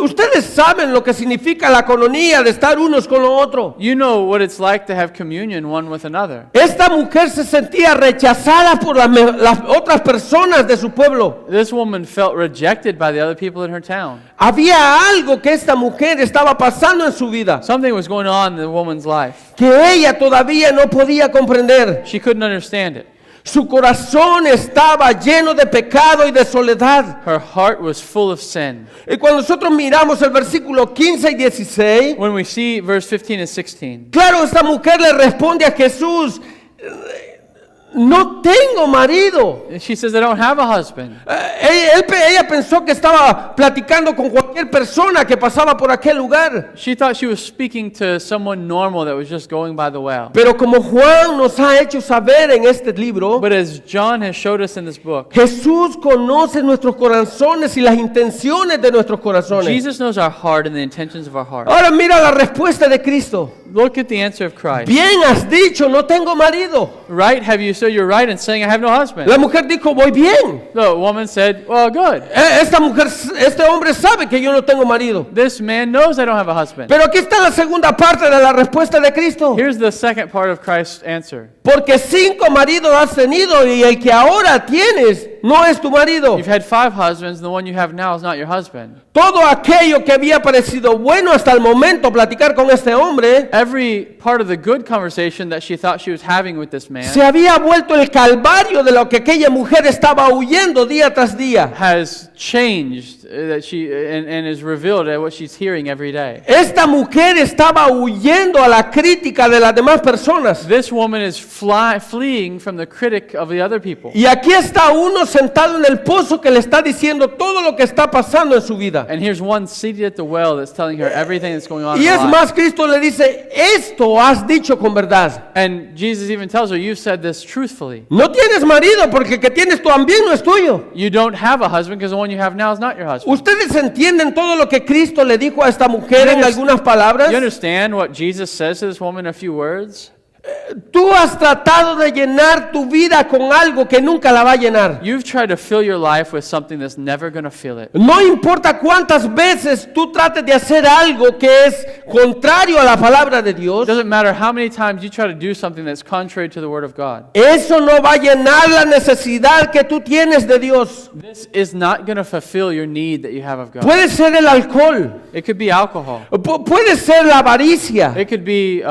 Ustedes saben lo que significa la coinonía de estar unos con lo otro. You know what it's like to have communion one with another. Esta mujer se sentía rechazada por las otras personas de su pueblo. This woman felt rejected by the other people in her town. Había algo que esta mujer estaba pasando en su vida Something was going on in the woman's life. que ella todavía no podía comprender. She couldn't understand it. Su corazón estaba lleno de pecado y de soledad. Her heart was full of sin. Y cuando nosotros miramos el versículo 15 y 16, When we see verse 15 and 16, claro, esta mujer le responde a Jesús, no tengo marido. And she says, I don't have a husband. Ella pensó que estaba platicando con cualquier persona que pasaba por aquel lugar. She thought she was speaking to someone normal that was just going by the well. Pero como Juan nos ha hecho saber en este libro, But as John has showed us in this book, Jesús conoce nuestros corazones y las intenciones de nuestros corazones. Jesus knows our heart and the intentions of our heart. Ahora mira la respuesta de Cristo. Look at the answer of Christ. Bien has dicho, no tengo marido. Right? Have you said you're right in saying I have no husband? La mujer dijo, voy bien. The woman said, well, good. Este hombre sabe que yo no tengo marido. This man knows I don't have a husband. Pero aquí está la segunda parte de la respuesta de Cristo. Here's the second part of Christ's answer. Porque 5 maridos has tenido y el que ahora tienes no es tu marido. You've had 5 husbands, and the one you have now is not your husband. Todo aquello que había parecido bueno hasta el momento platicar con este hombre, Every part of the good conversation that she thought she was having with this man se había vuelto el calvario de lo que aquella mujer estaba huyendo día tras día. has changed and is revealed at what she's hearing every day. Esta mujer estaba huyendo a la crítica de las demás personas. This woman is fleeing from the critic of the other people. Y aquí está uno sentado en el pozo que le está diciendo todo lo que está pasando en su vida. And here's one seated at the well that's telling her everything that's going on in Y her es life. más, Cristo le dice, esto has dicho con verdad. And Jesus even tells her, you've said this truthfully. No tienes marido porque el que tienes también no es tuyo. You don't have a husband because the one you have now is not your husband. ¿Ustedes entienden todo lo que Cristo le dijo a esta mujer en You algunas palabras? You understand what Jesus says to this woman in a few words? Tú has tratado de llenar tu vida con algo que nunca la va a llenar. You've tried to fill your life with something that's never going to fill it. No importa cuántas veces tú trates de hacer algo que es contrario a la palabra de It Dios, doesn't matter how many times you try to do something that's contrary to the Word of God. eso no va a llenar la necesidad que tú tienes de Dios. This is not going to fulfill your need that you have of God. Puede ser el alcohol, It could be alcohol. puede ser la avaricia, It could be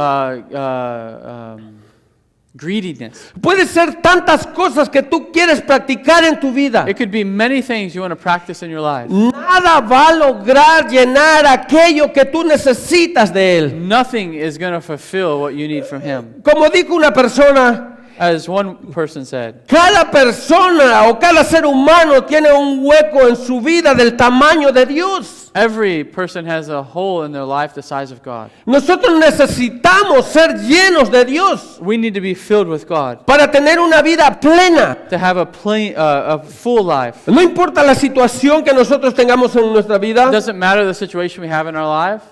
greediness. puede ser tantas cosas que tú quieres practicar en tu vida. It could be many things you want to practice in your life. Nada va a lograr llenar aquello que tú necesitas de Él. Nothing is going to fulfill what you need from Him. Como dijo una persona, As one person said, cada persona o cada ser humano tiene un hueco en su vida del tamaño de Dios. every person has a hole in their life the size of God. Nosotros necesitamos ser llenos de Dios We need to be filled with God para tener una vida plena. to have a full life. No importa la situación que nosotros tengamos en nuestra It vida, doesn't matter the situation we have in our life.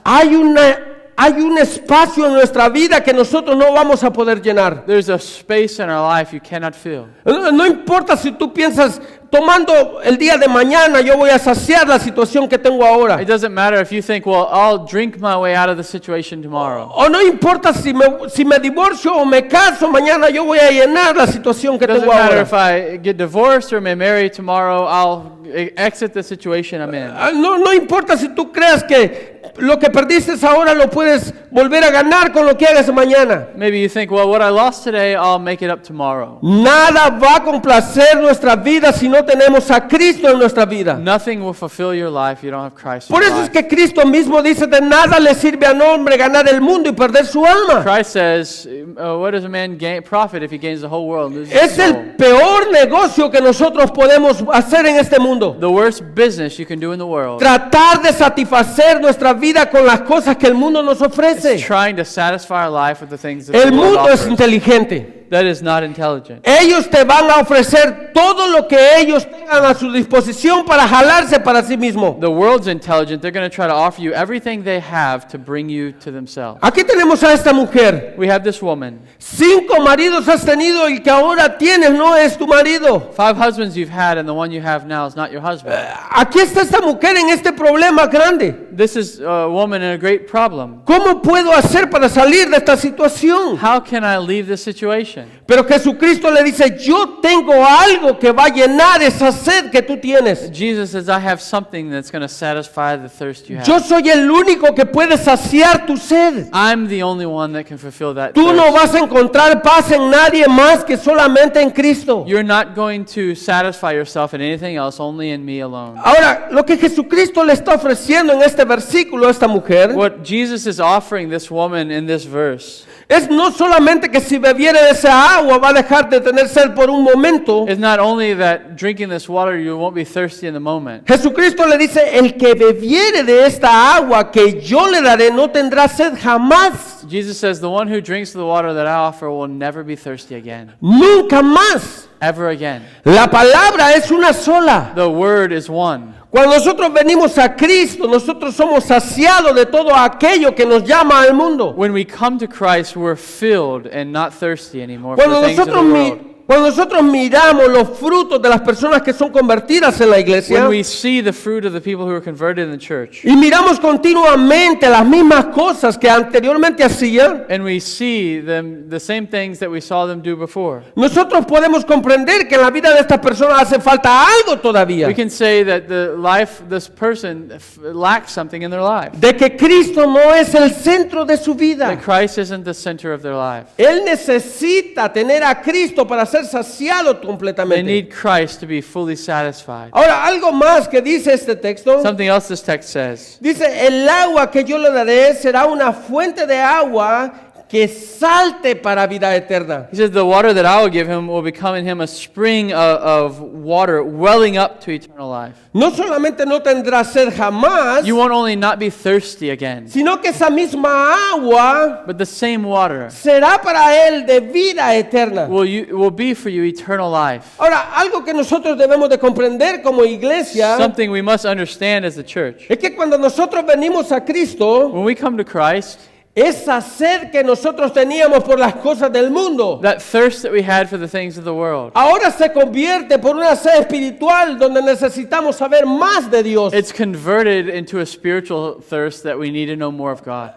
hay un espacio en nuestra vida que nosotros no vamos a poder llenar. There's a space in our life you cannot fill. No importa si tú piensas, tomando el día de mañana yo voy a saciar la situación que tengo ahora. It doesn't matter if you think, well, I'll drink my way out of the situation tomorrow. O no importa si me divorcio o me caso, mañana yo voy a llenar la situación que It doesn't tengo matter ahora. if I get divorced or may marry tomorrow, I'll exit the situation I'm in. No importa si tú creas que lo que perdiste ahora lo puedes volver a ganar con lo que hagas mañana. Maybe you think, well, what I lost today, I'll make it up tomorrow. Nada va a complacer nuestra vida si no tenemos a Cristo en nuestra vida. Nothing will fulfill your life if you don't have Christ in Por your eso es life. que Cristo mismo dice, de nada le sirve al hombre ganar el mundo y perder su alma. Christ says, what does a man profit if he gains the whole world and loses his Es soul? el peor negocio que nosotros podemos hacer en este mundo. The worst business you can do in the world Tratar de satisfacer nuestra vida con las cosas que el mundo nos is ofrece. trying to satisfy our life with the things that El the world mundo es offers. inteligente. That is not intelligent. Ellos te van a ofrecer todo lo que ellos tengan a su disposición para jalarse para sí mismo. The world's intelligent. They're going to try to offer you everything they have to bring you to themselves. Aquí tenemos a esta mujer. We have this woman. 5 maridos has tenido y que ahora tienes no es tu marido. 5 husbands you've had and the one you have now is not your husband. Aquí está esta mujer en este problema grande. This is a woman in a great problem. ¿Cómo puedo hacer para salir de esta situación? How can I leave this situation? Pero Jesucristo le dice, yo tengo algo que va a llenar esa sed que tú tienes. Jesus says, I have something that's going to satisfy the thirst you Yo have. soy el único que puede saciar tu sed. I'm the only one that can fulfill that Tú no thirst. vas a encontrar paz en nadie más que solamente en Cristo. You're not going to satisfy yourself in anything else, only in me alone. Ahora, lo que Jesucristo le está ofreciendo en este este versículo a esta mujer What Jesus is offering this woman in this verse es no solamente que si bebiere de esa agua va a dejar de tener sed por un momento. is not only that drinking this water you won't be thirsty in the moment. Jesucristo le dice, el que bebiere de esta agua que yo le daré no tendrá sed jamás, Jesus says, the one who drinks the water that I offer will never be thirsty again. nunca más. Ever again. La palabra es una sola. The word is one. Cuando nosotros venimos a Cristo, nosotros somos saciados de todo aquello que nos llama al mundo. When we come to Christ, we're filled and not thirsty anymore for Cuando the things of the world. Cuando nosotros miramos los frutos de las personas que son convertidas en la iglesia When we see the fruit of the people who are converted in the church, y miramos continuamente las mismas cosas que anteriormente hacían, and we see them the same things that we saw them do before, nosotros podemos comprender que en la vida de estas personas hace falta algo todavía. we can say that the life this person lacks something in their life. De que Cristo no es el centro de su vida. That Christ isn't the center of their life. Él necesita tener a Cristo para ser saciado They completamente. need Christ to be fully satisfied. Ahora, algo más que dice este texto. Something else this text says. Dice, el agua que yo le daré será una fuente de agua que salte para vida eterna. He says, the water that I will give him will become in him a spring of water welling up to eternal life. No solamente no tendrá sed jamás, You won't only not be thirsty again, sino que esa misma agua but the same water será para él de vida eterna. will be for you eternal life. Ahora, algo que nosotros debemos de comprender como iglesia Something we must understand as the church. es que cuando nosotros venimos a Cristo, When we come to Christ, esa sed que nosotros teníamos por las cosas del mundo, that thirst that we had for the things of the world, ahora se convierte por una sed espiritual donde necesitamos saber más de Dios. it's converted into a spiritual thirst that we need to know more of God.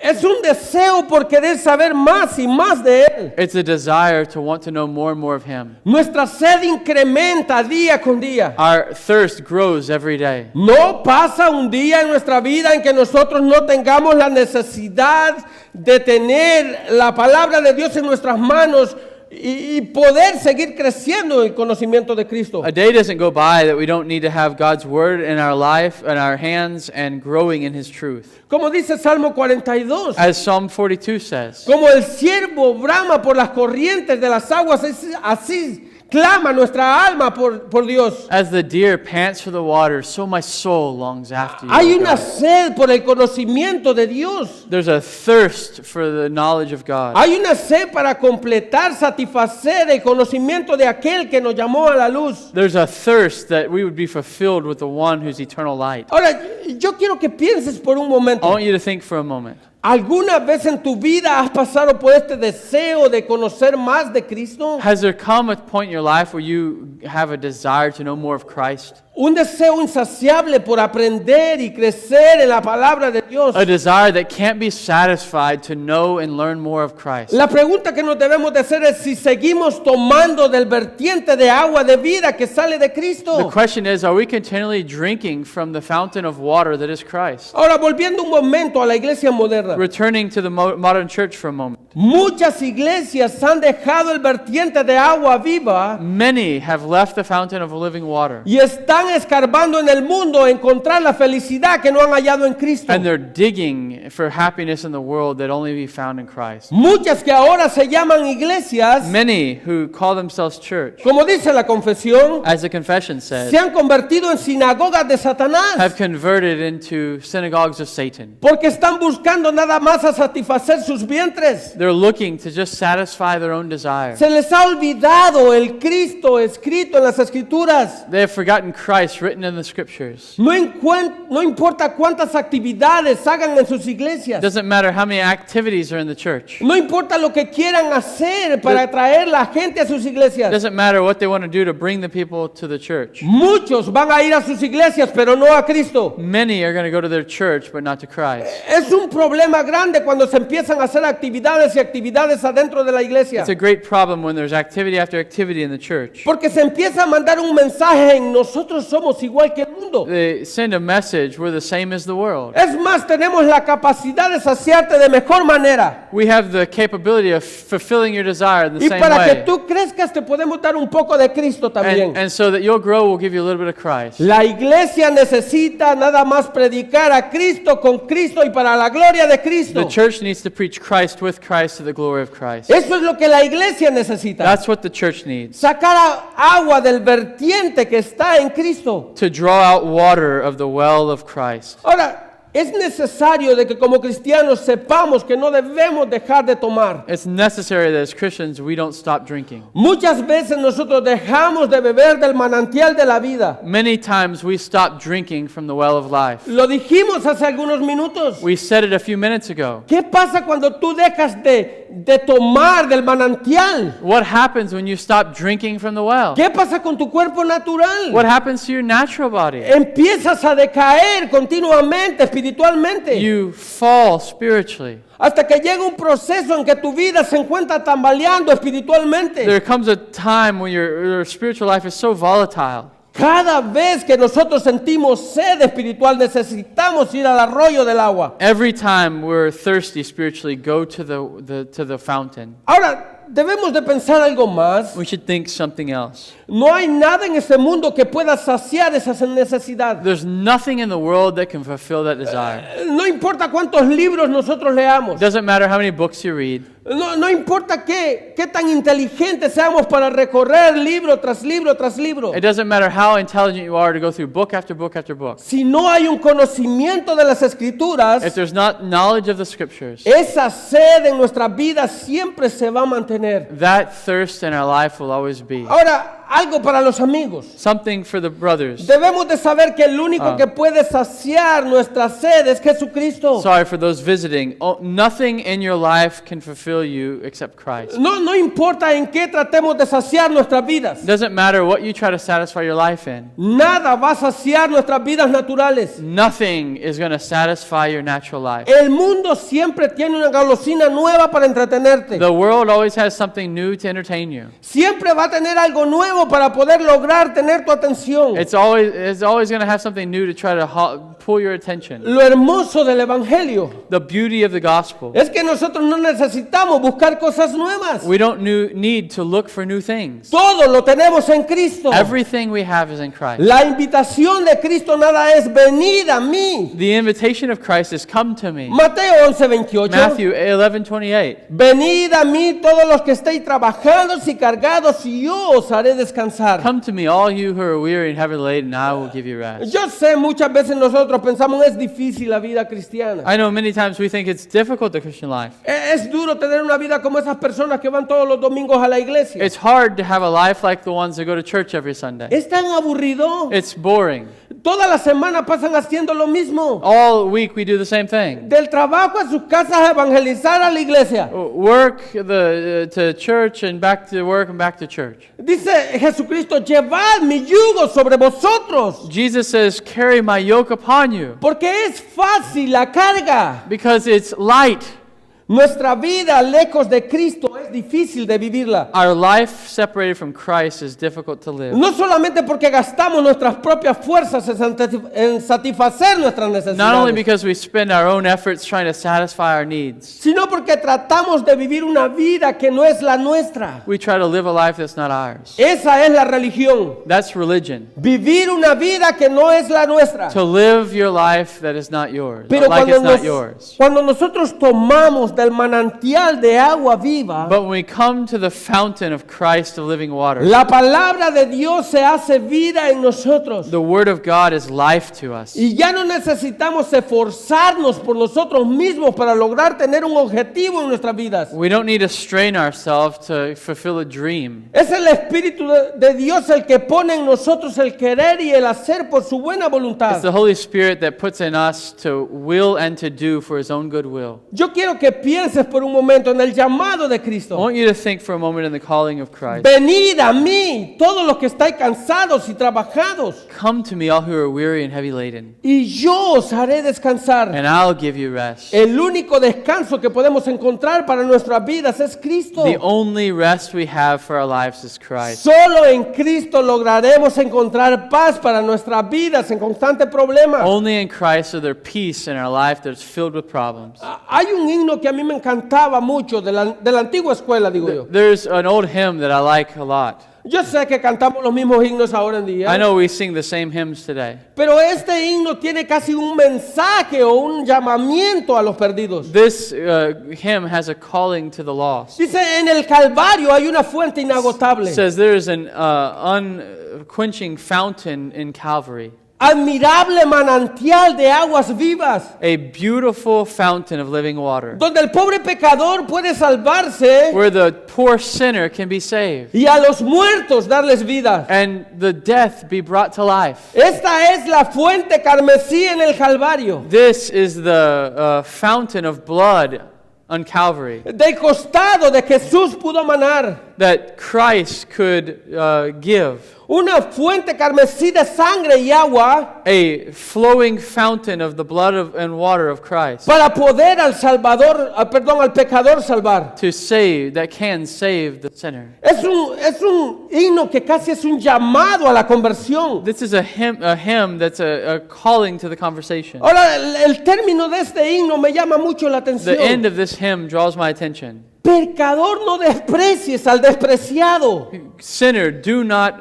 Es un deseo por querer saber más y más de Él. It's a desire to want to know more and more of Him. Nuestra sed incrementa día con día. Our thirst grows every day. No pasa un día en nuestra vida en que nosotros no tengamos la necesidad de tener la palabra de Dios en nuestras manos y poder seguir creciendo en el conocimiento de Cristo. A day doesn't go by that we don't need to have God's word in our life, in our hands, and growing in His truth. Como dice Salmo 42, As Psalm 42 says, como el ciervo brama por las corrientes de las aguas, así clama nuestra alma por Dios. as the deer pants for the water, so my soul longs after you. Hay O una God. sed por el conocimiento de Dios. There's a thirst for the knowledge of God. Hay una sed para completar, satisfacer el conocimiento de aquel que nos llamó a la luz. There's a thirst that we would be fulfilled with the one who's eternal light. Ahora, yo quiero que pienses por un I momento. want you to think for a moment. ¿Alguna vez en tu vida has pasado por este deseo de conocer más de Cristo? Has there come a point in your life where you have a desire to know more of Christ? Un deseo insaciable por aprender y crecer en la palabra de Dios. A desire that can't be satisfied to know and learn more of Christ. La pregunta que nos debemos de hacer es si seguimos tomando del vertiente de agua de vida que sale de The Cristo. question is, are we continually drinking from the fountain of water that is Christ? Ahora, volviendo un momento a la iglesia moderna. Returning to the modern church for a moment. Muchas iglesias han dejado el vertiente de agua viva Many have left the fountain of living water, y están escarbando en el mundo a encontrar la felicidad que no han hallado en Cristo. and they're digging for happiness in the world that only be found in Christ. Muchas que ahora se llaman iglesias, Many who call themselves church, como dice la confesión, as the confession says, se han convertido en sinagogas de Satanás have converted into synagogues of Satan. porque están buscando nada más a satisfacer sus vientres. They're looking to just satisfy their own desire. Se les ha olvidado el Cristo escrito en las Escrituras. They have forgotten Christ written in the scriptures. No importa cuántas actividades hagan en sus iglesias. Doesn't matter how many activities are in the church. No importa lo que quieran hacer para atraer la gente a sus iglesias. Doesn't matter what they want to do to bring the people to the church. Muchos van a ir a sus iglesias, pero no a Cristo. Many are going to go to their church, but not to Christ. Es un problema grande cuando se empiezan a hacer actividades y actividades adentro de la iglesia. It's a great problem when there's activity after activity in the church. Porque se empieza a mandar un mensaje en nosotros nosotros somos igual que el mundo. They send a message, we're the same as the world. Es más, tenemos la capacidad de saciarte de mejor manera. We have the capability of fulfilling your desire the Y same para que way. tú crezcas te podemos dar un poco de Cristo también. And so that you'll grow, we'll give you a little bit of Christ. La iglesia necesita nada más predicar a Cristo con Cristo y para la gloria de Cristo. The church needs to preach Christ with Christ to the glory of Christ. Eso es lo que la iglesia necesita. That's what the church needs. Sacar agua del vertiente que está en Cristo. To draw out water of the well of Christ. Ahora, es necesario de que como cristianos sepamos que no debemos dejar de tomar. It's necessary that as Christians we don't stop drinking. Muchas veces nosotros dejamos de beber del manantial de la vida. Many times we stop drinking from the well of life. Lo dijimos hace algunos minutos. We said it a few minutes ago. ¿Qué pasa cuando tú dejas de tomar del manantial? What happens when you stop drinking from the well? ¿Qué pasa con tu cuerpo natural? What happens to your natural body? Empiezas a decaer continuamente, espiritualmente. You fall spiritually. Hasta que llega un proceso en que tu vida se encuentra tambaleando espiritualmente. There comes a time when your spiritual life is so volatile. Cada vez que nosotros sentimos sed espiritual, necesitamos ir al arroyo del agua. Every time we're thirsty spiritually, go to the fountain. Ahora, debemos de pensar algo más. We should think something else. No hay nada en este mundo que pueda saciar esa necesidad. There's nothing in the world that can fulfill that desire. No importa cuántos libros nosotros leamos. It doesn't matter how many books you read. No importa qué tan inteligentes seamos para recorrer libro tras libro tras libro. It doesn't matter how intelligent you are to go through book after book after book. Si no hay un conocimiento de las escrituras, If there's not knowledge of the scriptures, esa sed en nuestra vida siempre se va a mantener. that thirst in our life will always be. Ahora, algo para los amigos. Something for the brothers. Debemos de saber que el único que puede saciar nuestra sed es Jesucristo. Sorry for those visiting. Oh, nothing in your life can fulfill you except Christ. No importa en qué tratemos de saciar nuestras vidas. It doesn't matter what you try to satisfy your life in. Nada va a saciar nuestras vidas naturales. Nothing is going to satisfy your natural life. El mundo siempre tiene una golosina nueva para entretenerte. The world always has something new to entertain you. Siempre va a tener algo nuevo para poder lograr tener tu atención. It's always going to have something new to try to pull your attention. Lo hermoso del evangelio The beauty of the gospel. es que nosotros no necesitamos buscar cosas nuevas. We don't need to look for new things. Todo lo tenemos en Cristo. Everything we have is in Christ. La invitación de Cristo nada es venid a mí. The invitation of Christ is come to me. Mateo 11:28. Matthew 11:28. Venid a mí todos los que estéis trabajados y cargados y yo os haré descansar. Come to me, all you who are weary and heavy laden, and I will give you rest. Yo sé, muchas veces nosotros pensamos es difícil la vida cristiana. I know many times we think it's difficult, the Christian life. Es duro tener una vida como esas personas que van todos los domingos a la iglesia. It's hard to have a life like the ones that go to church every Sunday. Es tan aburrido. It's boring. Toda la semana pasan haciendo lo mismo. All week we do the same thing. Del trabajo a sus casas a evangelizar a la iglesia. Work to church and back to work and back to church. Dice Jesucristo, llevad mi yugo sobre vosotros. Jesus says, carry my yoke upon you. Porque es fácil la carga. Because it's light. Nuestra vida lejos de Cristo es difícil de vivirla. Our life separated from Christ is difficult to live. No solamente porque gastamos nuestras propias fuerzas en satisfacer nuestras Not only necesidades, because we spend our own efforts trying to satisfy our needs. sino porque tratamos de vivir una vida que no es la nuestra. We try to live a life that's not ours. Esa es la religión. That's religion. Vivir una vida que no es la nuestra. To live your life that is not yours. Pero Like it's not yours. cuando nosotros tomamos del manantial de agua viva, But when we come to the fountain of Christ of living water, la palabra de Dios se hace vida en nosotros. the word of God is life to us. Y ya no necesitamos esforzarnos por nosotros mismos para lograr tener un objetivo en nuestras vidas. We don't need to strain ourselves to fulfill a dream. Es el Espíritu de Dios el que pone en nosotros el querer y el hacer por su buena voluntad. It's the Holy Spirit that puts in us to will and to do for His own good will. Yo quiero que pienses por un momento en el llamado de I Cristo. want you to think for a moment in the calling of Christ. Venid a mí, todos los que estáis cansados y trabajados, Come to me, all who are weary and heavy laden, y yo os haré descansar. and I'll give you rest. El único descanso que podemos encontrar para nuestras vidas es Cristo. The only rest we have for our lives is Christ. Solo en Cristo lograremos encontrar paz para nuestras vidas en constante problema. Only in Christ is there peace in our life that's filled with problems. Hay un himno que a mí me encantaba mucho de la antigua escuela, digo yo. There's an old hymn that I like a lot. Yo sé que cantamos los mismos hymnos ahora en día, I know we sing the same hymns today. pero este himno tiene casi un mensaje o un llamamiento a los perdidos. This hymn has a calling to the lost. Dice, en el Calvario hay una fuente inagotable, It says there is an unquenching fountain in Calvary, admirable manantial de aguas vivas, a beautiful fountain of living water, donde el pobre pecador puede salvarse where the poor sinner can be saved y a los muertos darles vida. and the death be brought to life. Esta es la fuente carmesí en el Calvario, This is the fountain of blood on Calvary del costado de Jesús pudo manar. that Christ could give. Una fuente carmesí de sangre y agua A flowing fountain of the blood and water of Christ para poder al pecador salvar. to save, that can save the sinner. Es un himno que casi es un llamado a la conversión. This is a hymn that's a calling to the conversation. Ahora, el término de este himno me llama mucho la The end atención. of this hymn draws my attention. Pecador, no desprecies al despreciado. Sinner, do not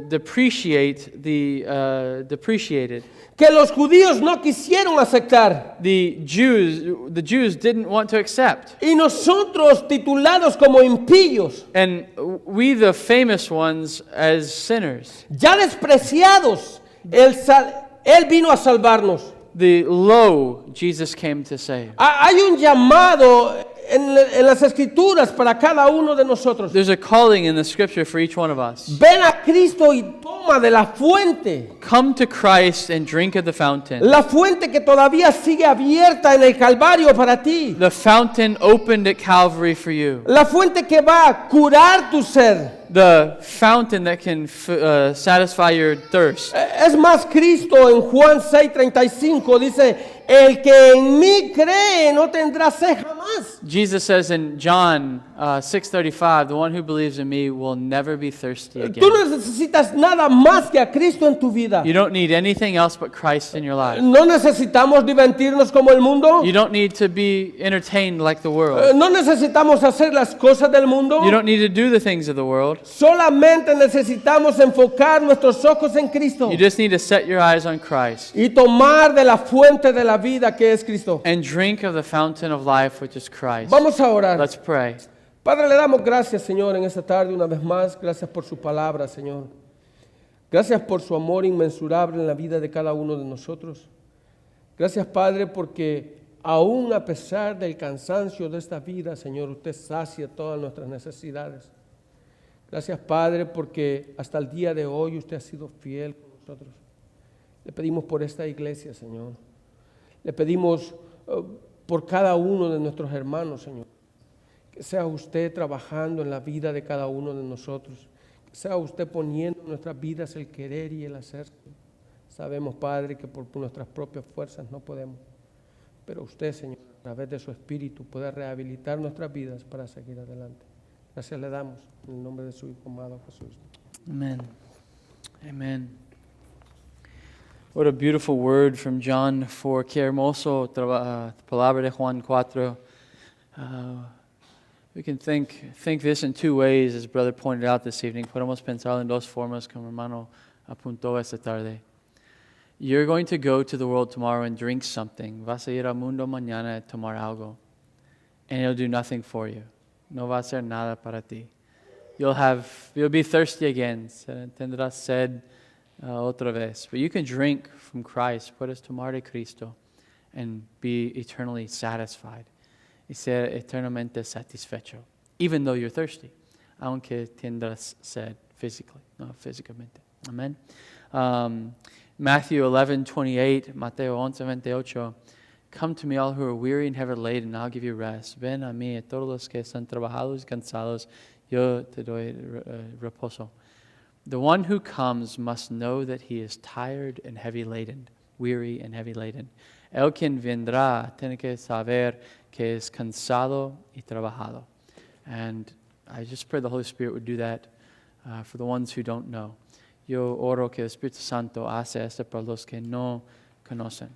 depreciate the depreciated. Que los judíos no quisieron aceptar. The Jews didn't want to accept. Y nosotros titulados como impíos, And we, the famous ones, as sinners, ya despreciados, Él vino a salvarnos. the low Jesus came to save. Hay un llamado en las escrituras para cada uno de nosotros. There's a calling in the scripture for each one of us. Ven a Cristo y toma de la fuente. Come to Christ and drink of the fountain. La fuente que todavía sigue abierta en el Calvario para ti. The fountain opened at Calvary for you. La fuente que va a curar tu sed. The fountain that can satisfy your thirst. Es más, Cristo en Juan 6:35 dice, el que en mí cree no tendrá sed jamás. Jesus says in John 6:35, the one who believes in me will never be thirsty Tú again. no necesitas nada más que a Cristo en tu vida. You don't need anything else but Christ in your life. No necesitamos divertirnos como el mundo. You don't need to be entertained like the world. No necesitamos hacer las cosas del mundo. You don't need to do the things of the world. Solamente necesitamos enfocar nuestros ojos en Cristo You just need to set your eyes on Christ y tomar de la fuente de la vida que es Cristo. and drink of the fountain of life, which is Christ. Vamos a orar. Let's pray. Padre, le damos gracias, Señor, en esta tarde una vez más. Gracias por su palabra, Señor. Gracias por su amor inmensurable en la vida de cada uno de nosotros. Gracias, Padre, porque aún a pesar del cansancio de esta vida, Señor, usted sacia todas nuestras necesidades. Gracias, Padre, porque hasta el día de hoy usted ha sido fiel con nosotros. Le pedimos por esta iglesia, Señor. Le pedimos por cada uno de nuestros hermanos, Señor. Que sea usted trabajando en la vida de cada uno de nosotros. Que sea usted poniendo en nuestras vidas el querer y el hacer. Sabemos, Padre, que por nuestras propias fuerzas no podemos. Pero usted, Señor, a través de su Espíritu puede rehabilitar nuestras vidas para seguir adelante. Gracias le damos en el nombre de su Hijo amado Jesús. Amen. Amen. What a beautiful word from John 4. Qué hermoso palabra de Juan 4. We can think this in two ways, as brother pointed out this evening. Podemos pensar en dos formas, como hermano apuntó esta tarde. You're going to go to the world tomorrow and drink something. Vas a ir al mundo mañana a tomar algo. And it'll do nothing for you. No va a hacer nada para ti. You'll be thirsty again. Tendrás sed otra vez. But you can drink from Christ. Puedes tomar de Cristo and be eternally satisfied. Y ser eternamente satisfecho. Even though you're thirsty. Aunque tendrás sed físicamente. Amen. Matthew 11:28, Mateo 11:28, Come to me, all who are weary and heavy laden, and I'll give you rest. Ven a mí, todos los que están trabajados y cansados, yo te doy reposo. The one who comes must know that he is tired and heavy laden, weary and heavy laden. El quien vendrá tiene que saber que es cansado y trabajado. And I just pray the Holy Spirit would do that for the ones who don't know. Yo oro que el Espíritu Santo hace esto para los que no conocen.